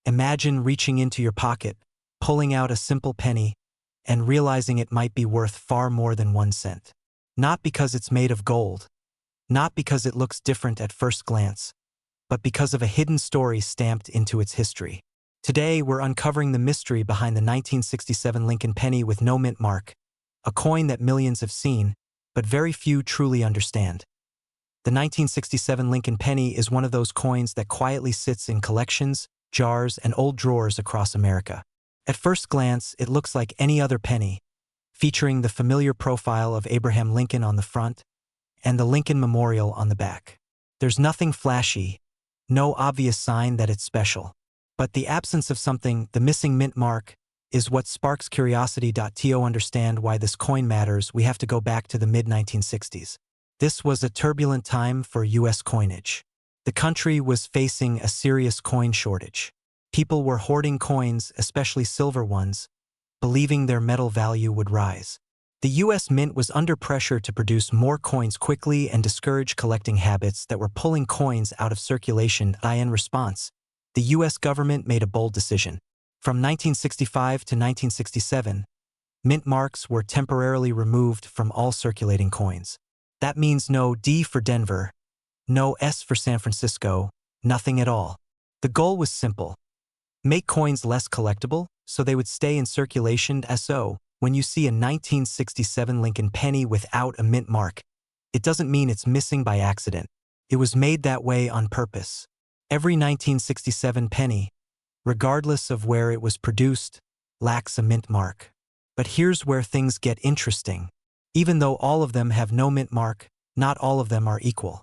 Imagine reaching into your pocket, pulling out a simple penny, and realizing it might be worth far more than 1 cent. Not because it's made of gold, not because it looks different at first glance, but because of a hidden story stamped into its history. Today, we're uncovering the mystery behind the 1967 Lincoln penny with no mint mark, a coin that millions have seen, but very few truly understand. The 1967 Lincoln penny is one of those coins that quietly sits in collections, jars, and old drawers across America. At first glance, it looks like any other penny, featuring the familiar profile of Abraham Lincoln on the front and the Lincoln Memorial on the back. There's nothing flashy, no obvious sign that it's special. But the absence of something, the missing mint mark, is what sparks curiosity. To understand why this coin matters, we have to go back to the mid-1960s. This was a turbulent time for U.S. coinage. The country was facing a serious coin shortage. People were hoarding coins, especially silver ones, believing their metal value would rise. The U.S. Mint was under pressure to produce more coins quickly and discourage collecting habits that were pulling coins out of circulation. In response, the U.S. government made a bold decision. From 1965 to 1967, mint marks were temporarily removed from all circulating coins. That means no D for Denver, no S for San Francisco, nothing at all. The goal was simple: make coins less collectible so they would stay in circulation. So, when you see a 1967 Lincoln penny without a mint mark, it doesn't mean it's missing by accident. It was made that way on purpose. Every 1967 penny, regardless of where it was produced, lacks a mint mark. But here's where things get interesting. Even though all of them have no mint mark, not all of them are equal.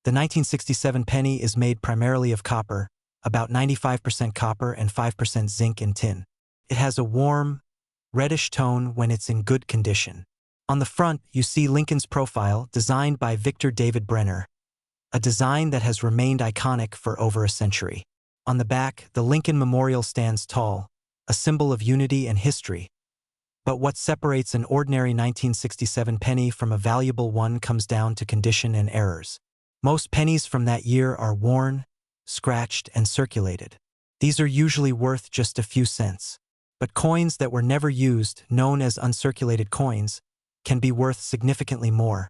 The 1967 penny is made primarily of copper, about 95% copper and 5% zinc and tin. It has a warm, reddish tone when it's in good condition. On the front, you see Lincoln's profile, designed by Victor David Brenner, a design that has remained iconic for over a century. On the back, the Lincoln Memorial stands tall, a symbol of unity and history. But what separates an ordinary 1967 penny from a valuable one comes down to condition and errors. Most pennies from that year are worn, scratched, and circulated. These are usually worth just a few cents. But coins that were never used, known as uncirculated coins, can be worth significantly more.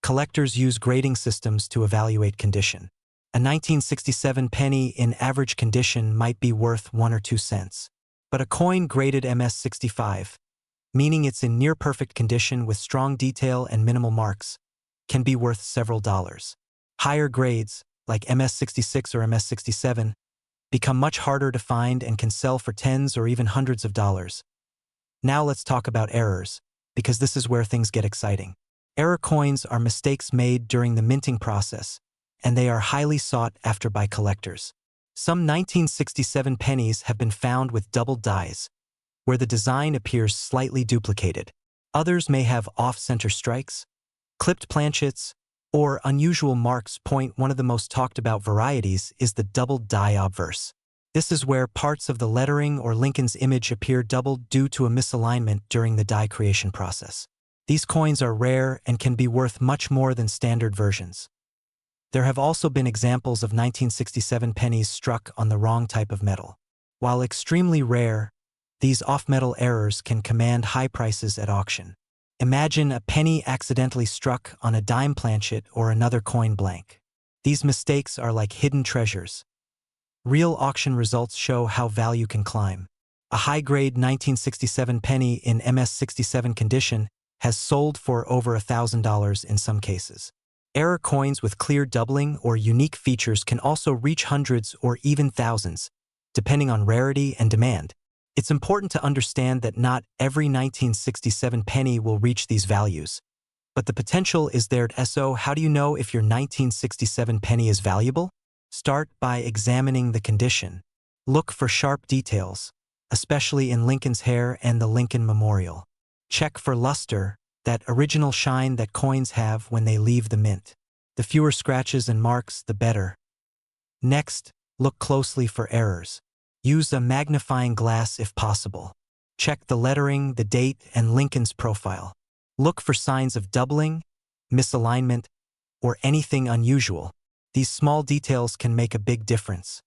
Collectors use grading systems to evaluate condition. A 1967 penny in average condition might be worth 1 or 2 cents. But a coin graded MS65, meaning it's in near-perfect condition with strong detail and minimal marks, can be worth several dollars. Higher grades, like MS66 or MS67, become much harder to find and can sell for tens or even hundreds of dollars. Now let's talk about errors, because this is where things get exciting. Error coins are mistakes made during the minting process, and they are highly sought after by collectors. Some 1967 pennies have been found with doubled dies, where the design appears slightly duplicated. Others may have off-center strikes, clipped planchets, or unusual marks. One of the most talked about varieties is the doubled die obverse. This is where parts of the lettering or Lincoln's image appear doubled due to a misalignment during the die creation process. These coins are rare and can be worth much more than standard versions. There have also been examples of 1967 pennies struck on the wrong type of metal. While extremely rare, these off-metal errors can command high prices at auction. Imagine a penny accidentally struck on a dime planchet or another coin blank. These mistakes are like hidden treasures. Real auction results show how value can climb. A high-grade 1967 penny in MS67 condition has sold for over $1,000 in some cases. Error coins with clear doubling or unique features can also reach hundreds or even thousands, depending on rarity and demand. It's important to understand that not every 1967 penny will reach these values, but the potential is there. So, how do you know if your 1967 penny is valuable? Start by examining the condition. Look for sharp details, especially in Lincoln's hair and the Lincoln Memorial. Check for luster, that original shine that coins have when they leave the mint. The fewer scratches and marks, the better. Next, look closely for errors. Use a magnifying glass if possible. Check the lettering, the date, and Lincoln's profile. Look for signs of doubling, misalignment, or anything unusual. These small details can make a big difference.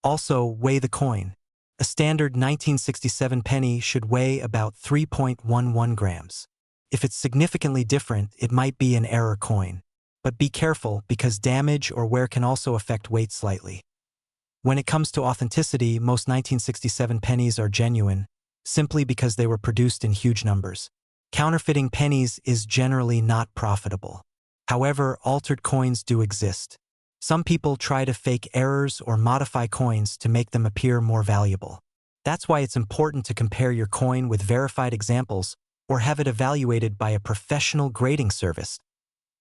Also, weigh the coin. A standard 1967 penny should weigh about 3.11 grams. If it's significantly different, it might be an error coin. But be careful because damage or wear can also affect weight slightly. When it comes to authenticity, most 1967 pennies are genuine, simply because they were produced in huge numbers. Counterfeiting pennies is generally not profitable. However, altered coins do exist. Some people try to fake errors or modify coins to make them appear more valuable. That's why it's important to compare your coin with verified examples or have it evaluated by a professional grading service.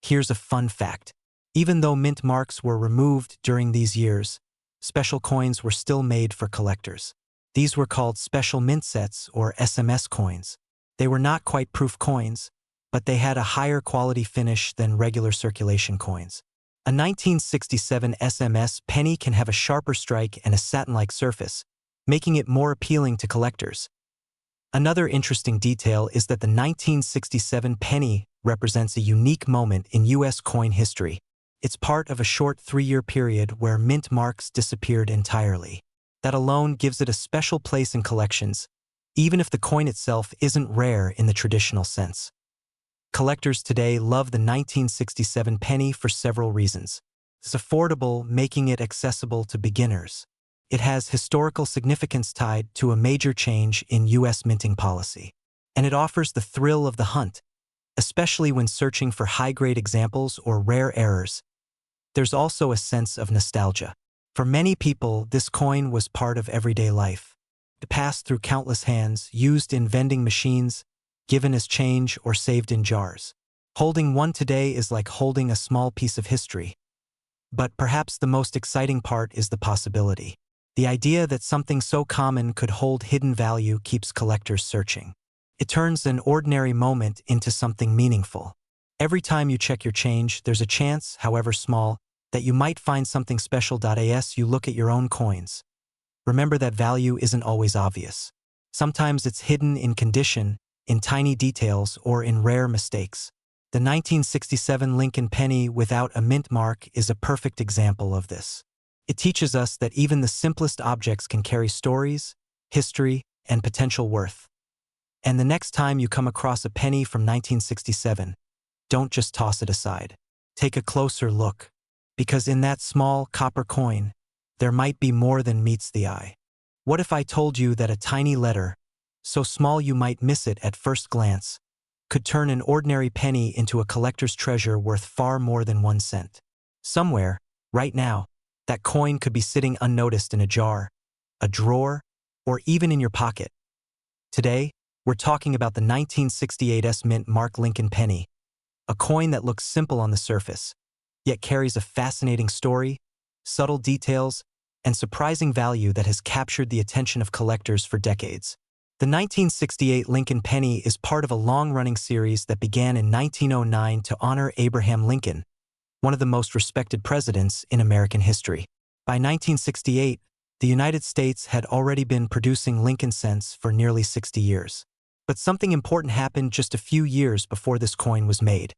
Here's a fun fact. Even though mint marks were removed during these years, special coins were still made for collectors. These were called special mint sets or SMS coins. They were not quite proof coins, but they had a higher quality finish than regular circulation coins. A 1967 SMS penny can have a sharper strike and a satin-like surface, making it more appealing to collectors. Another interesting detail is that the 1967 penny represents a unique moment in U.S. coin history. It's part of a short 3-year period where mint marks disappeared entirely. That alone gives it a special place in collections, even if the coin itself isn't rare in the traditional sense. Collectors today love the 1967 penny for several reasons. It's affordable, making it accessible to beginners. It has historical significance tied to a major change in U.S. minting policy. And it offers the thrill of the hunt, especially when searching for high-grade examples or rare errors. There's also a sense of nostalgia. For many people, this coin was part of everyday life. It passed through countless hands, used in vending machines, given as change, or saved in jars. Holding one today is like holding a small piece of history. But perhaps the most exciting part is the possibility. The idea that something so common could hold hidden value keeps collectors searching. It turns an ordinary moment into something meaningful. Every time you check your change, there's a chance, however small, that you might find something special. As you look at your own coins, remember that value isn't always obvious. Sometimes it's hidden in condition, in tiny details, or in rare mistakes. The 1967 Lincoln penny without a mint mark is a perfect example of this. It teaches us that even the simplest objects can carry stories, history, and potential worth. And the next time you come across a penny from 1967, don't just toss it aside. Take a closer look, because in that small copper coin, there might be more than meets the eye. What if I told you that a tiny letter, so small you might miss it at first glance, could turn an ordinary penny into a collector's treasure worth far more than 1 cent? Somewhere, right now, that coin could be sitting unnoticed in a jar, a drawer, or even in your pocket. Today, we're talking about the 1968 mint mark Lincoln penny, a coin that looks simple on the surface, yet carries a fascinating story, subtle details, and surprising value that has captured the attention of collectors for decades. The 1968 Lincoln penny is part of a long-running series that began in 1909 to honor Abraham Lincoln, one of the most respected presidents in American history. By 1968, the United States had already been producing Lincoln cents for nearly 60 years. But something important happened just a few years before this coin was made.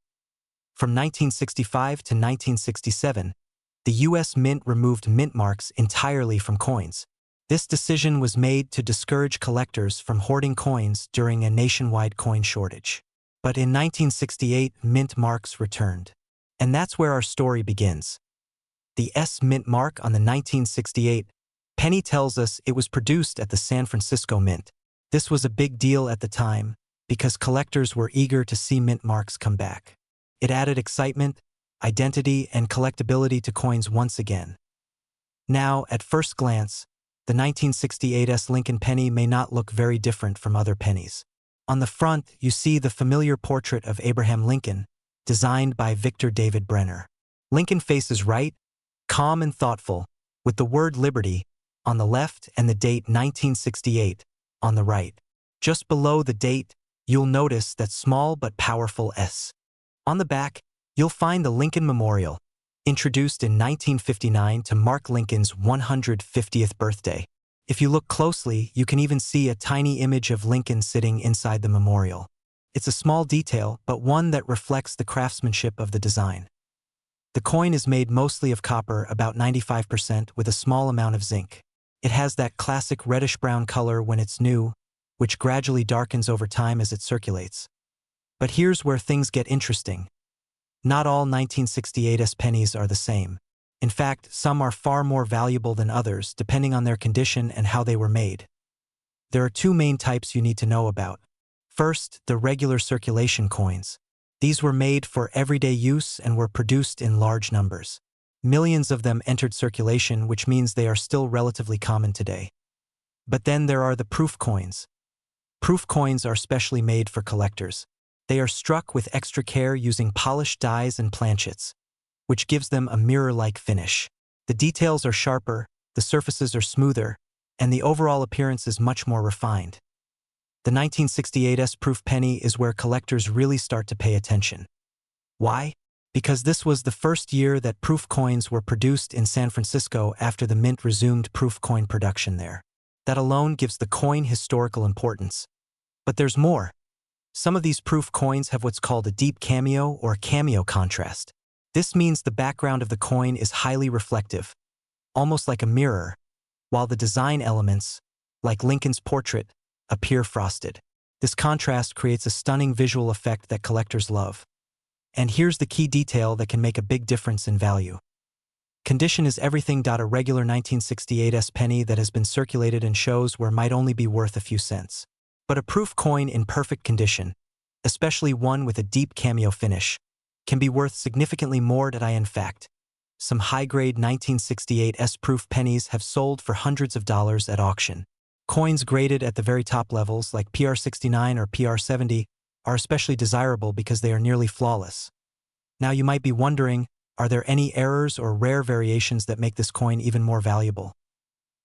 From 1965 to 1967, the U.S. Mint removed mint marks entirely from coins. This decision was made to discourage collectors from hoarding coins during a nationwide coin shortage. But in 1968, mint marks returned. And that's where our story begins. The S mint mark on the 1968 penny tells us it was produced at the San Francisco Mint. This was a big deal at the time because collectors were eager to see mint marks come back. It added excitement, identity, and collectability to coins once again. Now, at first glance, the 1968 Lincoln penny may not look very different from other pennies. On the front, you see the familiar portrait of Abraham Lincoln, designed by Victor David Brenner. Lincoln faces right, calm and thoughtful, with the word liberty on the left and the date 1968 on the right. Just below the date, you'll notice that small but powerful S. On the back, you'll find the Lincoln Memorial, introduced in 1959 to mark Lincoln's 150th birthday. If you look closely, you can even see a tiny image of Lincoln sitting inside the memorial. It's a small detail, but one that reflects the craftsmanship of the design. The coin is made mostly of copper, about 95%, with a small amount of zinc. It has that classic reddish-brown color when it's new, which gradually darkens over time as it circulates. But here's where things get interesting. Not all 1968s pennies are the same. In fact, some are far more valuable than others depending on their condition and how they were made. There are two main types you need to know about. First, the regular circulation coins. These were made for everyday use and were produced in large numbers. Millions of them entered circulation, which means they are still relatively common today. But then there are the proof coins. Proof coins are specially made for collectors. They are struck with extra care using polished dies and planchets, which gives them a mirror-like finish. The details are sharper, the surfaces are smoother, and the overall appearance is much more refined. The 1968s proof penny is where collectors really start to pay attention. Why? Because this was the first year that proof coins were produced in San Francisco after the mint resumed proof coin production there. That alone gives the coin historical importance. But there's more. Some of these proof coins have what's called a deep cameo or cameo contrast. This means the background of the coin is highly reflective, almost like a mirror, while the design elements, like Lincoln's portrait, appear frosted. This contrast creates a stunning visual effect that collectors love. And here's the key detail that can make a big difference in value. Condition is everything. A regular 1968s penny that has been circulated in shows where might only be worth a few cents. But a proof coin in perfect condition, especially one with a deep cameo finish, can be worth significantly more. In fact, some high-grade 1968s proof pennies have sold for hundreds of dollars at auction. Coins graded at the very top levels, like PR69 or PR70, are especially desirable because they are nearly flawless. Now you might be wondering, are there any errors or rare variations that make this coin even more valuable?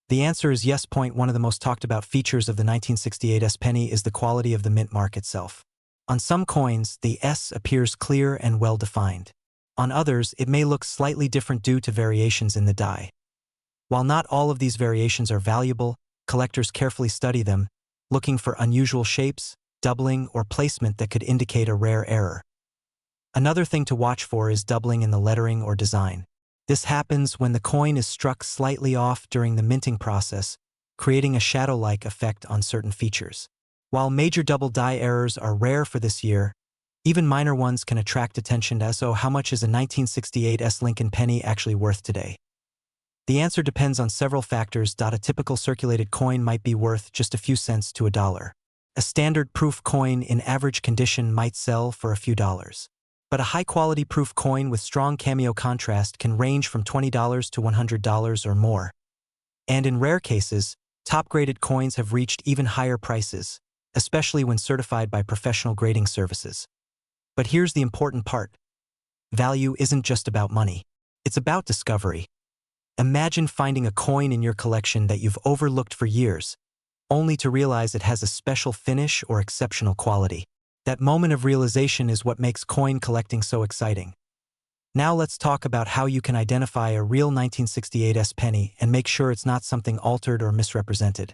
The answer is yes. One of the most talked about features of the 1968s penny is the quality of the mint mark itself. On some coins, the S appears clear and well-defined. On others, it may look slightly different due to variations in the die. While not all of these variations are valuable, collectors carefully study them, looking for unusual shapes, doubling, or placement that could indicate a rare error. Another thing to watch for is doubling in the lettering or design. This happens when the coin is struck slightly off during the minting process, creating a shadow-like effect on certain features. While major double die errors are rare for this year, even minor ones can attract attention. So how much is a 1968s Lincoln penny actually worth today? The answer depends on several factors. A typical circulated coin might be worth just a few cents to $1. A standard proof coin in average condition might sell for a few dollars. But a high-quality proof coin with strong cameo contrast can range from $20 to $100 or more. And in rare cases, top-graded coins have reached even higher prices, especially when certified by professional grading services. But here's the important part. Value isn't just about money. It's about discovery. Imagine finding a coin in your collection that you've overlooked for years, only to realize it has a special finish or exceptional quality. That moment of realization is what makes coin collecting so exciting. Now let's talk about how you can identify a real 1968s penny and make sure it's not something altered or misrepresented.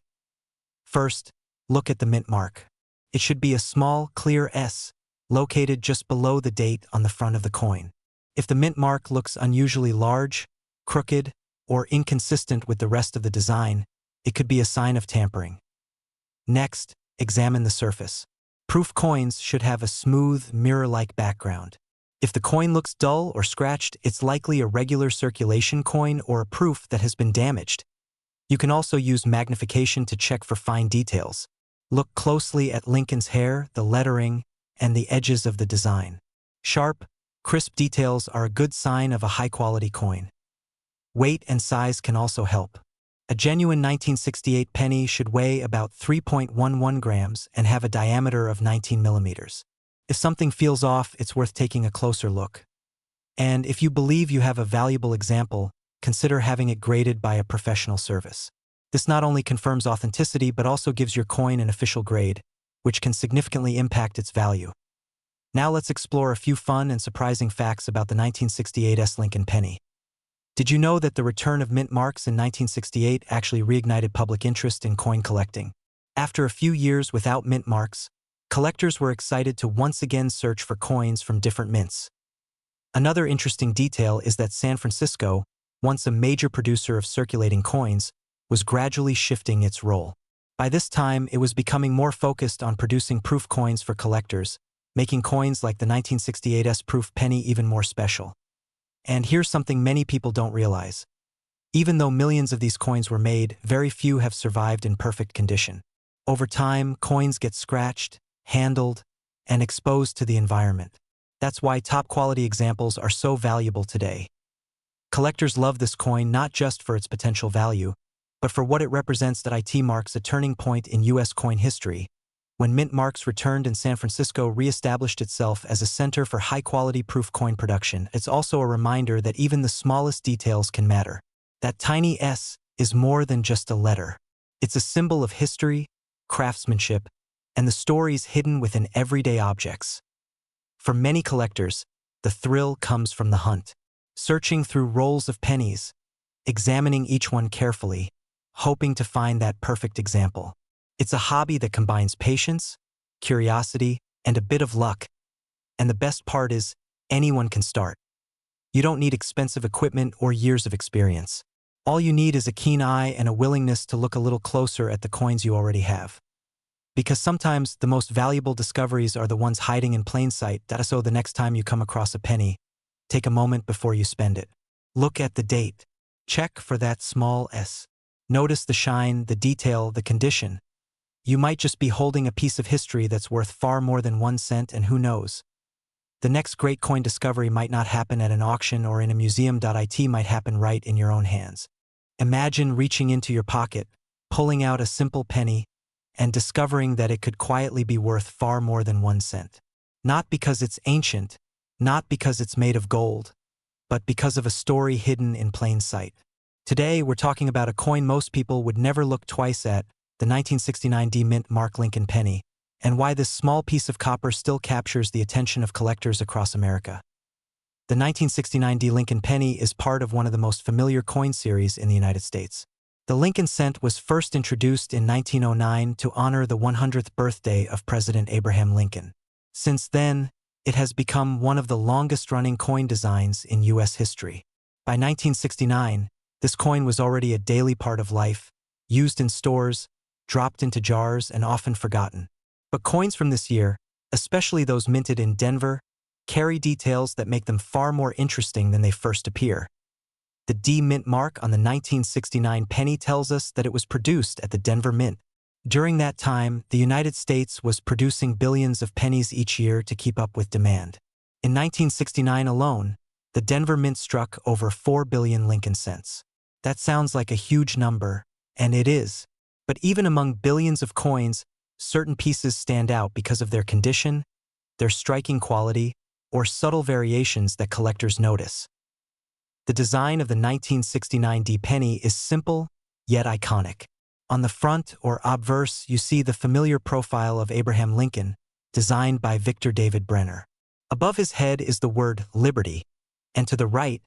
First, look at the mint mark. It should be a small, clear S, located just below the date on the front of the coin. If the mint mark looks unusually large, crooked, or inconsistent with the rest of the design, it could be a sign of tampering. Next, examine the surface. Proof coins should have a smooth, mirror-like background. If the coin looks dull or scratched, it's likely a regular circulation coin or a proof that has been damaged. You can also use magnification to check for fine details. Look closely at Lincoln's hair, the lettering, and the edges of the design. Sharp, crisp details are a good sign of a high-quality coin. Weight and size can also help. A genuine 1968 penny should weigh about 3.11 grams and have a diameter of 19 millimeters. If something feels off, it's worth taking a closer look. And if you believe you have a valuable example, consider having it graded by a professional service. This not only confirms authenticity but also gives your coin an official grade, which can significantly impact its value. Now let's explore a few fun and surprising facts about the 1968s Lincoln penny. Did you know that the return of mint marks in 1968 actually reignited public interest in coin collecting? After a few years without mint marks, collectors were excited to once again search for coins from different mints. Another interesting detail is that San Francisco, once a major producer of circulating coins, was gradually shifting its role. By this time, it was becoming more focused on producing proof coins for collectors, making coins like the 1968's proof penny even more special. And here's something many people don't realize. Even though millions of these coins were made, very few have survived in perfect condition. Over time, coins get scratched, handled, and exposed to the environment. That's why top-quality examples are so valuable today. Collectors love this coin not just for its potential value, but for what it represents. That it marks a turning point in U.S. coin history, when mint marks returned and San Francisco re-established itself as a center for high-quality proof coin production. It's also a reminder that even the smallest details can matter. That tiny S is more than just a letter. It's a symbol of history, craftsmanship, and the stories hidden within everyday objects. For many collectors, the thrill comes from the hunt. Searching through rolls of pennies, examining each one carefully, hoping to find that perfect example. It's a hobby that combines patience, curiosity, and a bit of luck. And the best part is, anyone can start. You don't need expensive equipment or years of experience. All you need is a keen eye and a willingness to look a little closer at the coins you already have. Because sometimes the most valuable discoveries are the ones hiding in plain sight. So the next time you come across a penny, take a moment before you spend it. Look at the date. Check for that small S. Notice the shine, the detail, the condition. You might just be holding a piece of history that's worth far more than 1 cent, and who knows? The next great coin discovery might not happen at an auction or in a museum. It might happen right in your own hands. Imagine reaching into your pocket, pulling out a simple penny, and discovering that it could quietly be worth far more than 1 cent. Not because it's ancient, not because it's made of gold, but because of a story hidden in plain sight. Today, we're talking about a coin most people would never look twice at, the 1969 D-Mint Mark Lincoln Penny, and why this small piece of copper still captures the attention of collectors across America. The 1969 D Lincoln Penny is part of one of the most familiar coin series in the United States. The Lincoln cent was first introduced in 1909 to honor the 100th birthday of President Abraham Lincoln. Since then, it has become one of the longest-running coin designs in U.S. history. By 1969, this coin was already a daily part of life, used in stores, dropped into jars, and often forgotten. But coins from this year, especially those minted in Denver, carry details that make them far more interesting than they first appear. The D Mint mark on the 1969 penny tells us that it was produced at the Denver Mint. During that time, the United States was producing billions of pennies each year to keep up with demand. In 1969 alone, the Denver Mint struck over 4 billion Lincoln cents. That sounds like a huge number, and it is. But even among billions of coins, certain pieces stand out because of their condition, their striking quality, or subtle variations that collectors notice. The design of the 1969 D penny is simple, yet iconic. On the front or obverse, you see the familiar profile of Abraham Lincoln, designed by Victor David Brenner. Above his head is the word Liberty, and to the right,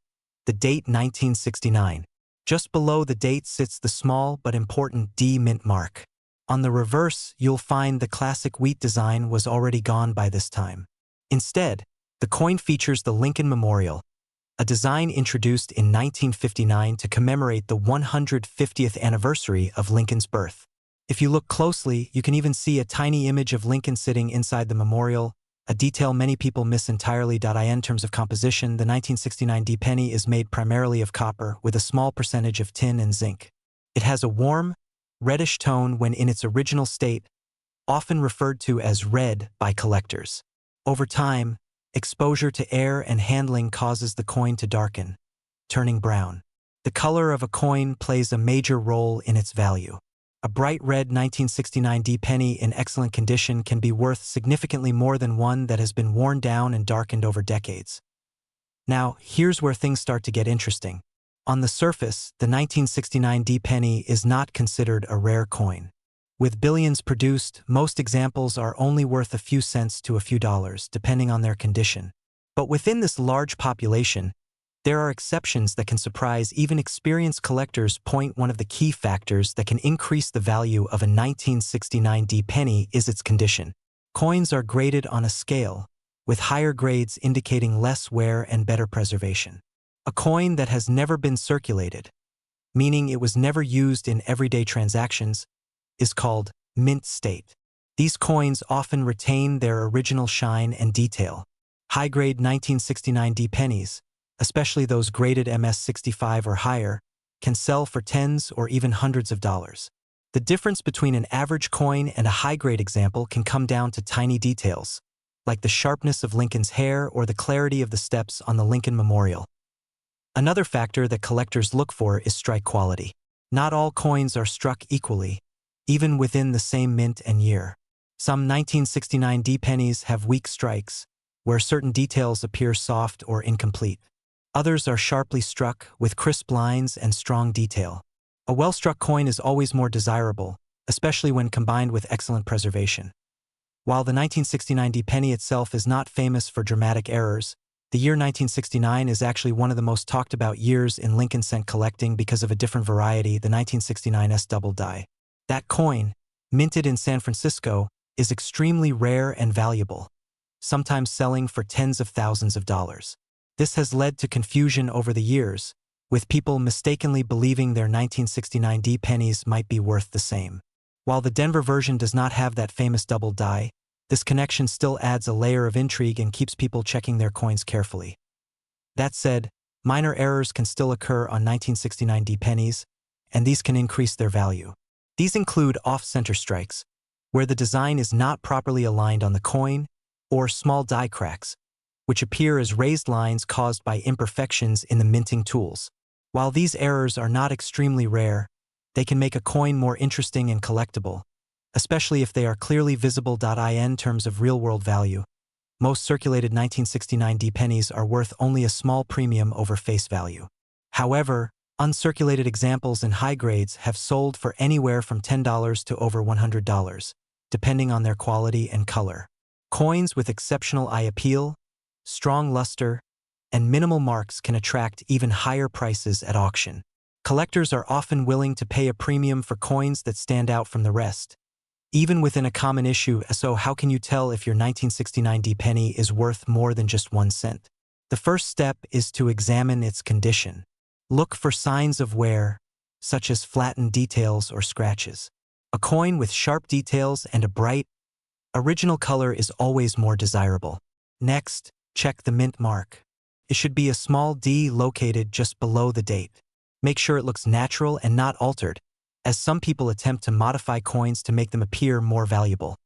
the date 1969. Just below the date sits the small but important D Mint mark. On the reverse, you'll find the classic wheat design was already gone by this time. Instead, the coin features the Lincoln Memorial, a design introduced in 1959 to commemorate the 150th anniversary of Lincoln's birth. If you look closely, you can even see a tiny image of Lincoln sitting inside the memorial, a detail many people miss entirely. In terms of composition, the 1969 D penny is made primarily of copper with a small percentage of tin and zinc. It has a warm, reddish tone when in its original state, often referred to as red by collectors. Over time, exposure to air and handling causes the coin to darken, turning brown. The color of a coin plays a major role in its value. A bright red 1969 D penny in excellent condition can be worth significantly more than one that has been worn down and darkened over decades. Now, here's where things start to get interesting. On the surface, the 1969 D penny is not considered a rare coin. With billions produced, most examples are only worth a few cents to a few dollars, depending on their condition. But within this large population, there are exceptions that can surprise even experienced collectors. One of the key factors that can increase the value of a 1969 D penny is its condition. Coins are graded on a scale, with higher grades indicating less wear and better preservation. A coin that has never been circulated, meaning it was never used in everyday transactions, is called mint state. These coins often retain their original shine and detail. High-grade 1969 D pennies, especially those graded MS-65 or higher, can sell for tens or even hundreds of dollars. The difference between an average coin and a high-grade example can come down to tiny details, like the sharpness of Lincoln's hair or the clarity of the steps on the Lincoln Memorial. Another factor that collectors look for is strike quality. Not all coins are struck equally, even within the same mint and year. Some 1969 D pennies have weak strikes, where certain details appear soft or incomplete. Others are sharply struck, with crisp lines and strong detail. A well-struck coin is always more desirable, especially when combined with excellent preservation. While the 1969 D penny itself is not famous for dramatic errors, the year 1969 is actually one of the most talked about years in Lincoln cent collecting because of a different variety, the 1969 double die. That coin, minted in San Francisco, is extremely rare and valuable, sometimes selling for tens of thousands of dollars. This has led to confusion over the years, with people mistakenly believing their 1969 D pennies might be worth the same. While the Denver version does not have that famous double die, this connection still adds a layer of intrigue and keeps people checking their coins carefully. That said, minor errors can still occur on 1969 D pennies, and these can increase their value. These include off-center strikes, where the design is not properly aligned on the coin, or small die cracks, which appear as raised lines caused by imperfections in the minting tools. While these errors are not extremely rare, they can make a coin more interesting and collectible, especially if they are clearly visible. In terms of real-world value, most circulated 1969 D pennies are worth only a small premium over face value. However, uncirculated examples in high grades have sold for anywhere from $10 to over $100, depending on their quality and color. Coins with exceptional eye appeal, strong luster, and minimal marks can attract even higher prices at auction. Collectors are often willing to pay a premium for coins that stand out from the rest, even within a common issue. So how can you tell if your 1969 D penny is worth more than just 1 cent? The first step is to examine its condition. Look for signs of wear, such as flattened details or scratches. A coin with sharp details and a bright, original color is always more desirable. Next, check the mint mark. It should be a small D located just below the date. Make sure it looks natural and not altered, as some people attempt to modify coins to make them appear more valuable.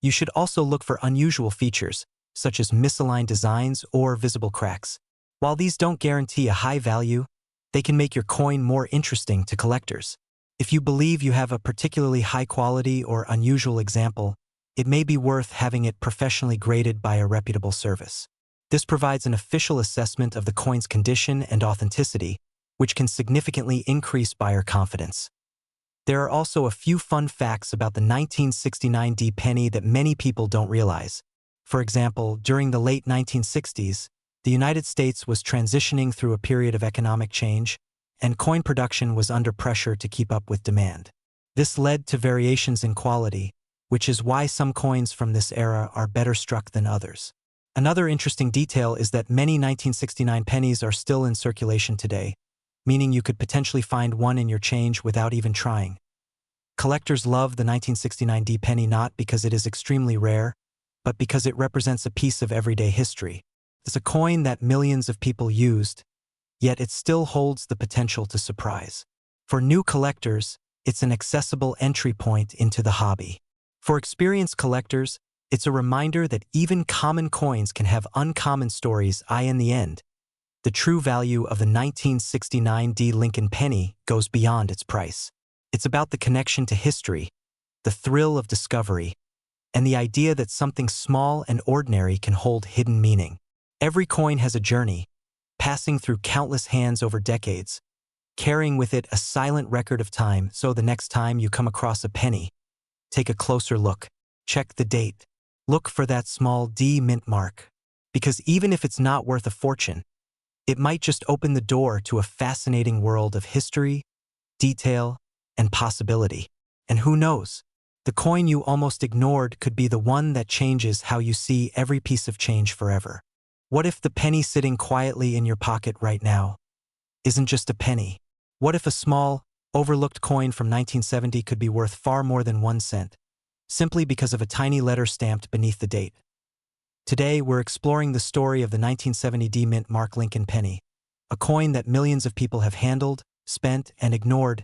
You should also look for unusual features, such as misaligned designs or visible cracks. While these don't guarantee a high value, they can make your coin more interesting to collectors. If you believe you have a particularly high quality or unusual example, it may be worth having it professionally graded by a reputable service. This provides an official assessment of the coin's condition and authenticity, which can significantly increase buyer confidence. There are also a few fun facts about the 1969 D penny that many people don't realize. For example, during the late 1960s, the United States was transitioning through a period of economic change, and coin production was under pressure to keep up with demand. This led to variations in quality, which is why some coins from this era are better struck than others. Another interesting detail is that many 1969 pennies are still in circulation today, meaning you could potentially find one in your change without even trying. Collectors love the 1969 D penny not because it is extremely rare, but because it represents a piece of everyday history. It's a coin that millions of people used, yet it still holds the potential to surprise. For new collectors, it's an accessible entry point into the hobby. For experienced collectors, it's a reminder that even common coins can have uncommon stories. In the end, the true value of the 1969 D Lincoln penny goes beyond its price. It's about the connection to history, the thrill of discovery, and the idea that something small and ordinary can hold hidden meaning. Every coin has a journey, passing through countless hands over decades, carrying with it a silent record of time. So the next time you come across a penny, take a closer look. Check the date. Look for that small D mint mark, because even if it's not worth a fortune, it might just open the door to a fascinating world of history, detail, and possibility. And who knows, the coin you almost ignored could be the one that changes how you see every piece of change forever. What if the penny sitting quietly in your pocket right now isn't just a penny, What if a small, overlooked coin from 1970 could be worth far more than 1 cent, simply because of a tiny letter stamped beneath the date? Today, we're exploring the story of the 1970 D-Mint Mark Lincoln penny, a coin that millions of people have handled, spent, and ignored,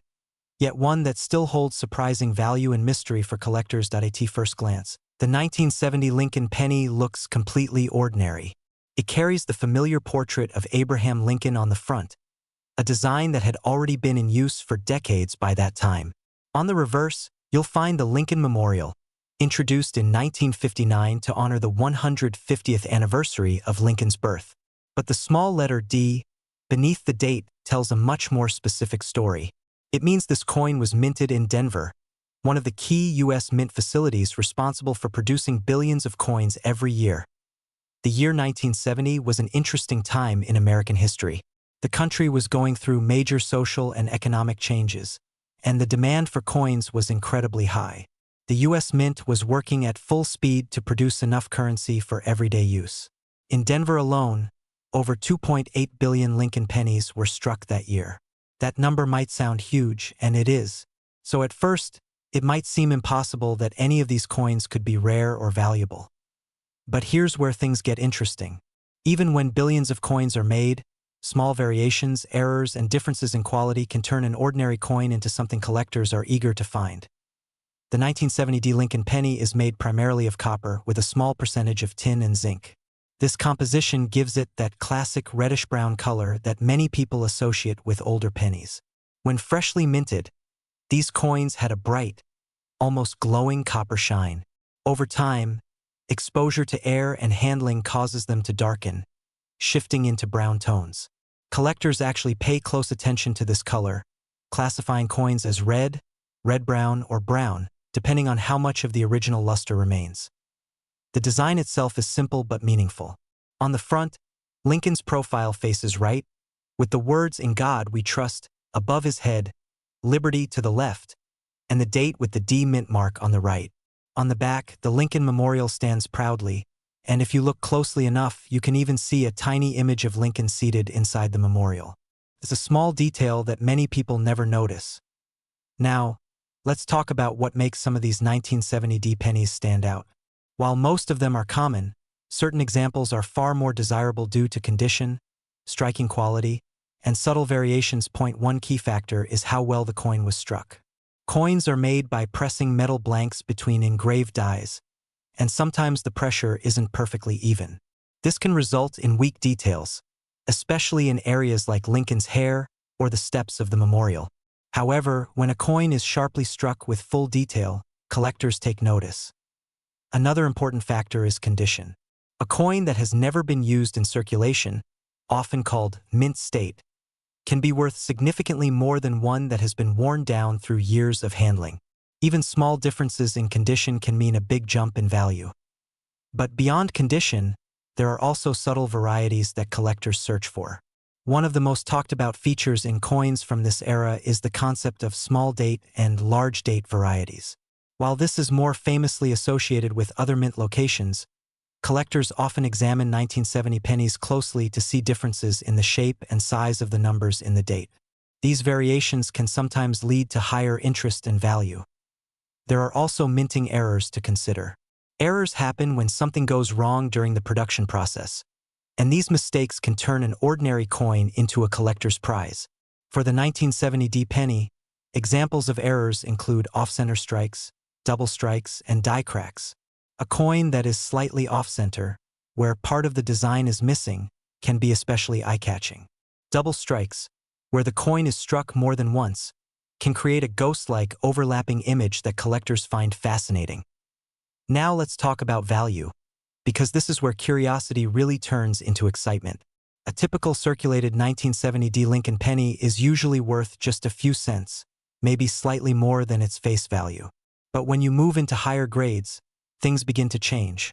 yet one that still holds surprising value and mystery for collectors. At first glance, the 1970 Lincoln penny looks completely ordinary. It carries the familiar portrait of Abraham Lincoln on the front, a design that had already been in use for decades by that time. On the reverse, you'll find the Lincoln Memorial, introduced in 1959 to honor the 150th anniversary of Lincoln's birth. But the small letter D beneath the date tells a much more specific story. It means this coin was minted in Denver, one of the key U.S. mint facilities responsible for producing billions of coins every year. The year 1970 was an interesting time in American history. The country was going through major social and economic changes, and the demand for coins was incredibly high. The U.S. Mint was working at full speed to produce enough currency for everyday use. In Denver alone, over 2.8 billion Lincoln pennies were struck that year. That number might sound huge, and it is. So at first, it might seem impossible that any of these coins could be rare or valuable. But here's where things get interesting. Even when billions of coins are made, small variations, errors, and differences in quality can turn an ordinary coin into something collectors are eager to find. The 1970 D Lincoln penny is made primarily of copper with a small percentage of tin and zinc. This composition gives it that classic reddish-brown color that many people associate with older pennies. When freshly minted, these coins had a bright, almost glowing copper shine. Over time, exposure to air and handling causes them to darken, shifting into brown tones. Collectors actually pay close attention to this color, classifying coins as red, red-brown, or brown, depending on how much of the original luster remains. The design itself is simple but meaningful. On the front, Lincoln's profile faces right, with the words "In God We Trust" above his head, "Liberty" to the left, and the date with the D Mint mark on the right. On the back, the Lincoln Memorial stands proudly, and if you look closely enough, you can even see a tiny image of Lincoln seated inside the memorial. It's a small detail that many people never notice. Now, let's talk about what makes some of these 1970 D pennies stand out. While most of them are common, certain examples are far more desirable due to condition, striking quality, and subtle variations. One key factor is how well the coin was struck. Coins are made by pressing metal blanks between engraved dies, and sometimes the pressure isn't perfectly even. This can result in weak details, especially in areas like Lincoln's hair or the steps of the memorial. However, when a coin is sharply struck with full detail, collectors take notice. Another important factor is condition. A coin that has never been used in circulation, often called mint state, can be worth significantly more than one that has been worn down through years of handling. Even small differences in condition can mean a big jump in value. But beyond condition, there are also subtle varieties that collectors search for. One of the most talked about features in coins from this era is the concept of small date and large date varieties. While this is more famously associated with other mint locations, collectors often examine 1970 pennies closely to see differences in the shape and size of the numbers in the date. These variations can sometimes lead to higher interest and value. There are also minting errors to consider. Errors happen when something goes wrong during the production process, and these mistakes can turn an ordinary coin into a collector's prize. For the 1970 D penny, examples of errors include off-center strikes, double strikes, and die cracks. A coin that is slightly off-center, where part of the design is missing, can be especially eye-catching. Double strikes, where the coin is struck more than once, can create a ghost-like overlapping image that collectors find fascinating. Now let's talk about value, because this is where curiosity really turns into excitement. A typical circulated 1970 D Lincoln penny is usually worth just a few cents, maybe slightly more than its face value. But when you move into higher grades, things begin to change.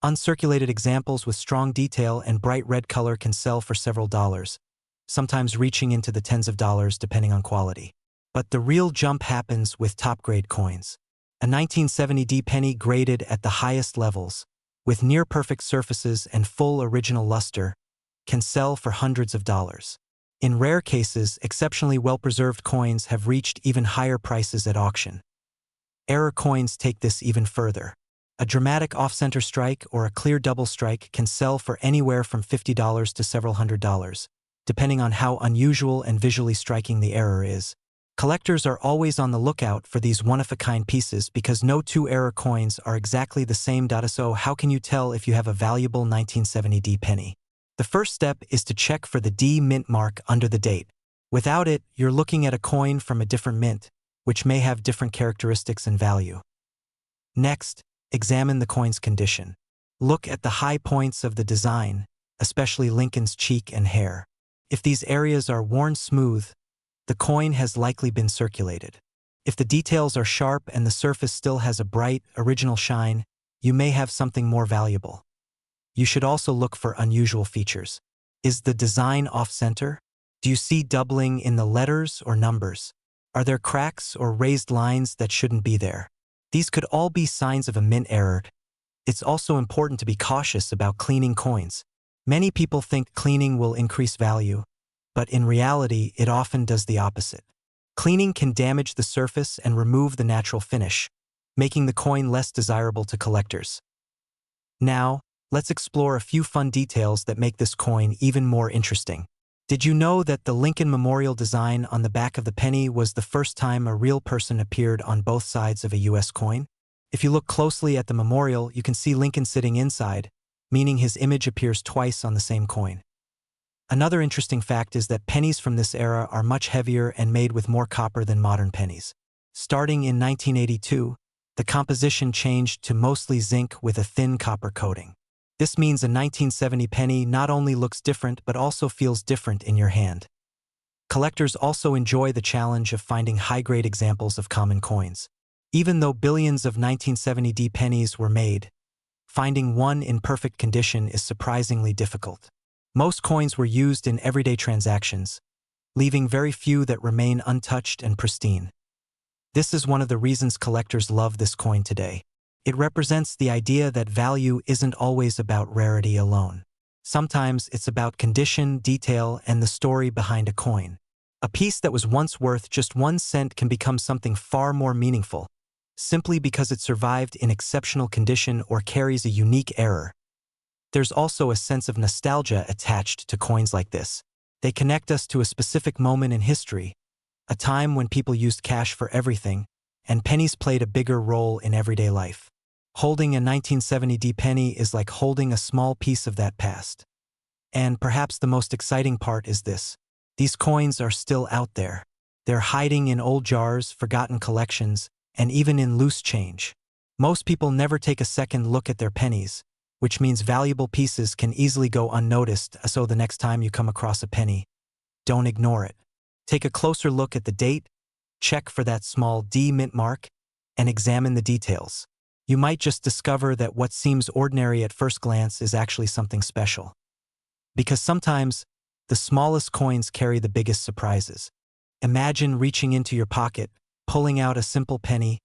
Uncirculated examples with strong detail and bright red color can sell for several dollars, sometimes reaching into the tens of dollars depending on quality. But the real jump happens with top-grade coins. A 1970 D penny graded at the highest levels, with near-perfect surfaces and full original luster, can sell for hundreds of dollars. In rare cases, exceptionally well-preserved coins have reached even higher prices at auction. Error coins take this even further. A dramatic off-center strike or a clear double strike can sell for anywhere from $50 to several $100s, depending on how unusual and visually striking the error is. Collectors are always on the lookout for these one-of-a-kind pieces because no two error coins are exactly the same. So how can you tell if you have a valuable 1970 D penny? The first step is to check for the D mint mark under the date. Without it, you're looking at a coin from a different mint, which may have different characteristics and value. Next, examine the coin's condition. Look at the high points of the design, especially Lincoln's cheek and hair. If these areas are worn smooth, the coin has likely been circulated. If the details are sharp and the surface still has a bright, original shine, you may have something more valuable. You should also look for unusual features. Is the design off-center? Do you see doubling in the letters or numbers? Are there cracks or raised lines that shouldn't be there? These could all be signs of a mint error. It's also important to be cautious about cleaning coins. Many people think cleaning will increase value, but in reality, it often does the opposite. Cleaning can damage the surface and remove the natural finish, making the coin less desirable to collectors. Now, let's explore a few fun details that make this coin even more interesting. Did you know that the Lincoln Memorial design on the back of the penny was the first time a real person appeared on both sides of a U.S. coin? If you look closely at the memorial, you can see Lincoln sitting inside, meaning his image appears twice on the same coin. Another interesting fact is that pennies from this era are much heavier and made with more copper than modern pennies. Starting in 1982, the composition changed to mostly zinc with a thin copper coating. This means a 1970 penny not only looks different but also feels different in your hand. Collectors also enjoy the challenge of finding high-grade examples of common coins. Even though billions of 1970 D pennies were made, finding one in perfect condition is surprisingly difficult. Most coins were used in everyday transactions, leaving very few that remain untouched and pristine. This is one of the reasons collectors love this coin today. It represents the idea that value isn't always about rarity alone. Sometimes it's about condition, detail, and the story behind a coin. A piece that was once worth just 1 cent can become something far more meaningful, simply because it survived in exceptional condition or carries a unique error. There's also a sense of nostalgia attached to coins like this. They connect us to a specific moment in history, a time when people used cash for everything, and pennies played a bigger role in everyday life. Holding a 1970 D penny is like holding a small piece of that past. And perhaps the most exciting part is this. These coins are still out there. They're hiding in old jars, forgotten collections, and even in loose change. Most people never take a second look at their pennies, which means valuable pieces can easily go unnoticed, so the next time you come across a penny, don't ignore it. Take a closer look at the date, check for that small D mint mark, and examine the details. You might just discover that what seems ordinary at first glance is actually something special. Because sometimes, the smallest coins carry the biggest surprises. Imagine reaching into your pocket, pulling out a simple penny,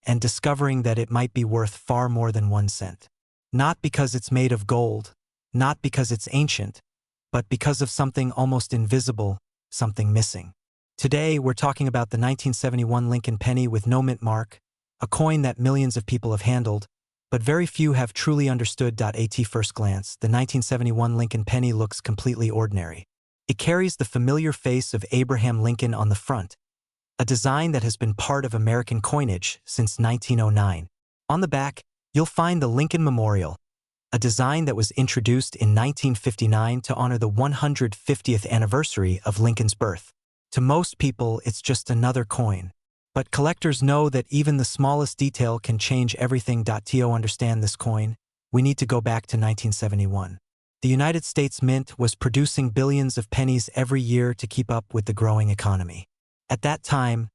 and discovering that it might be worth far more than 1 cent. Not because it's made of gold, not because it's ancient, but because of something almost invisible, something missing. Today, we're talking about the 1971 Lincoln penny with no mint mark, a coin that millions of people have handled, but very few have truly understood. At first glance, the 1971 Lincoln penny looks completely ordinary. It carries the familiar face of Abraham Lincoln on the front, a design that has been part of American coinage since 1909. On the back, you'll find the Lincoln Memorial, a design that was introduced in 1959 to honor the 150th anniversary of Lincoln's birth. To most people, it's just another coin. But collectors know that even the smallest detail can change everything. To understand this coin, we need to go back to 1971. The United States Mint was producing billions of pennies every year to keep up with the growing economy. At that time,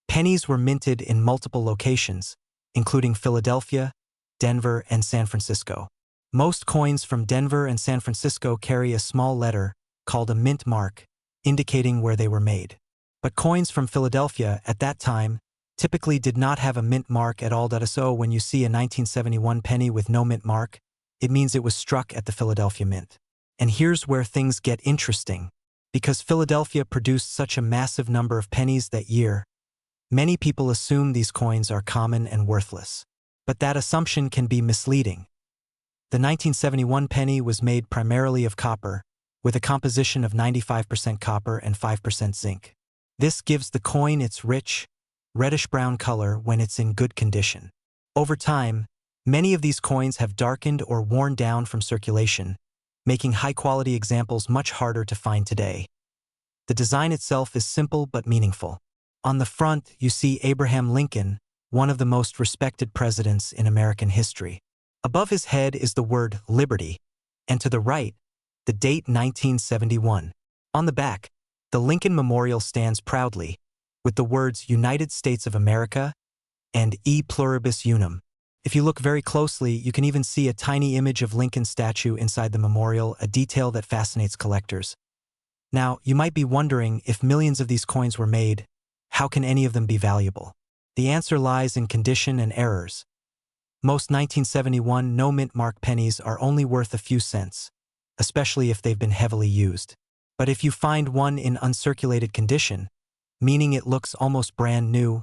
pennies were minted in multiple locations, including Philadelphia, Denver, and San Francisco. Most coins from Denver and San Francisco carry a small letter, called a mint mark, indicating where they were made. But coins from Philadelphia at that time typically did not have a mint mark at all. So when you see a 1971 penny with no mint mark, it means it was struck at the Philadelphia Mint. And here's where things get interesting. Because Philadelphia produced such a massive number of pennies that year, many people assume these coins are common and worthless. But that assumption can be misleading. The 1971 penny was made primarily of copper, with a composition of 95% copper and 5% zinc. This gives the coin its rich, reddish-brown color when it's in good condition. Over time, many of these coins have darkened or worn down from circulation, making high-quality examples much harder to find today. The design itself is simple but meaningful. On the front, you see Abraham Lincoln, one of the most respected presidents in American history. Above his head is the word Liberty, and to the right, the date 1971. On the back, the Lincoln Memorial stands proudly, with the words United States of America and E Pluribus Unum. If you look very closely, you can even see a tiny image of Lincoln's statue inside the memorial, a detail that fascinates collectors. Now, you might be wondering, if millions of these coins were made, how can any of them be valuable? The answer lies in condition and errors. Most 1971 no-mint mark pennies are only worth a few cents, especially if they've been heavily used. But if you find one in uncirculated condition, meaning it looks almost brand new,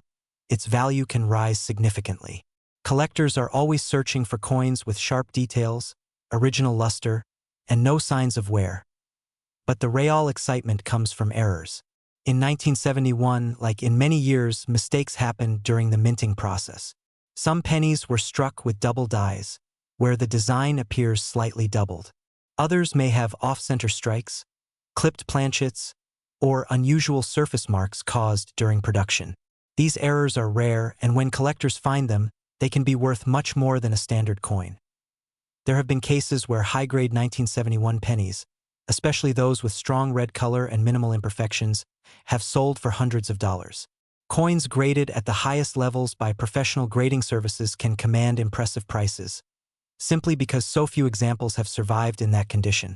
its value can rise significantly. Collectors are always searching for coins with sharp details, original luster, and no signs of wear. But the real excitement comes from errors. In 1971, like in many years, mistakes happened during the minting process. Some pennies were struck with double dies, where the design appears slightly doubled. Others may have off-center strikes, clipped planchets, or unusual surface marks caused during production. These errors are rare, and when collectors find them, they can be worth much more than a standard coin. There have been cases where high-grade 1971 pennies, especially those with strong red color and minimal imperfections, have sold for hundreds of dollars. Coins graded at the highest levels by professional grading services can command impressive prices, simply because so few examples have survived in that condition.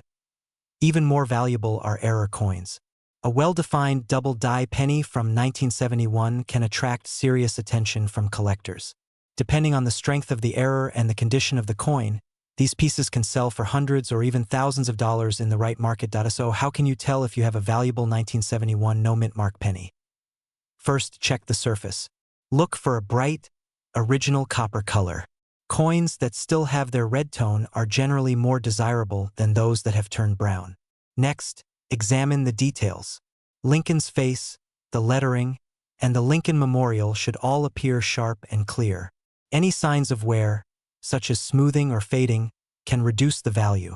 Even more valuable are error coins. A well-defined double-die penny from 1971 can attract serious attention from collectors. Depending on the strength of the error and the condition of the coin, these pieces can sell for hundreds or even thousands of dollars in the right market. So how can you tell if you have a valuable 1971 no-mint mark penny? First, check the surface. Look for a bright, original copper color. Coins that still have their red tone are generally more desirable than those that have turned brown. Next, examine the details. Lincoln's face, the lettering, and the Lincoln Memorial should all appear sharp and clear. Any signs of wear, such as smoothing or fading, can reduce the value.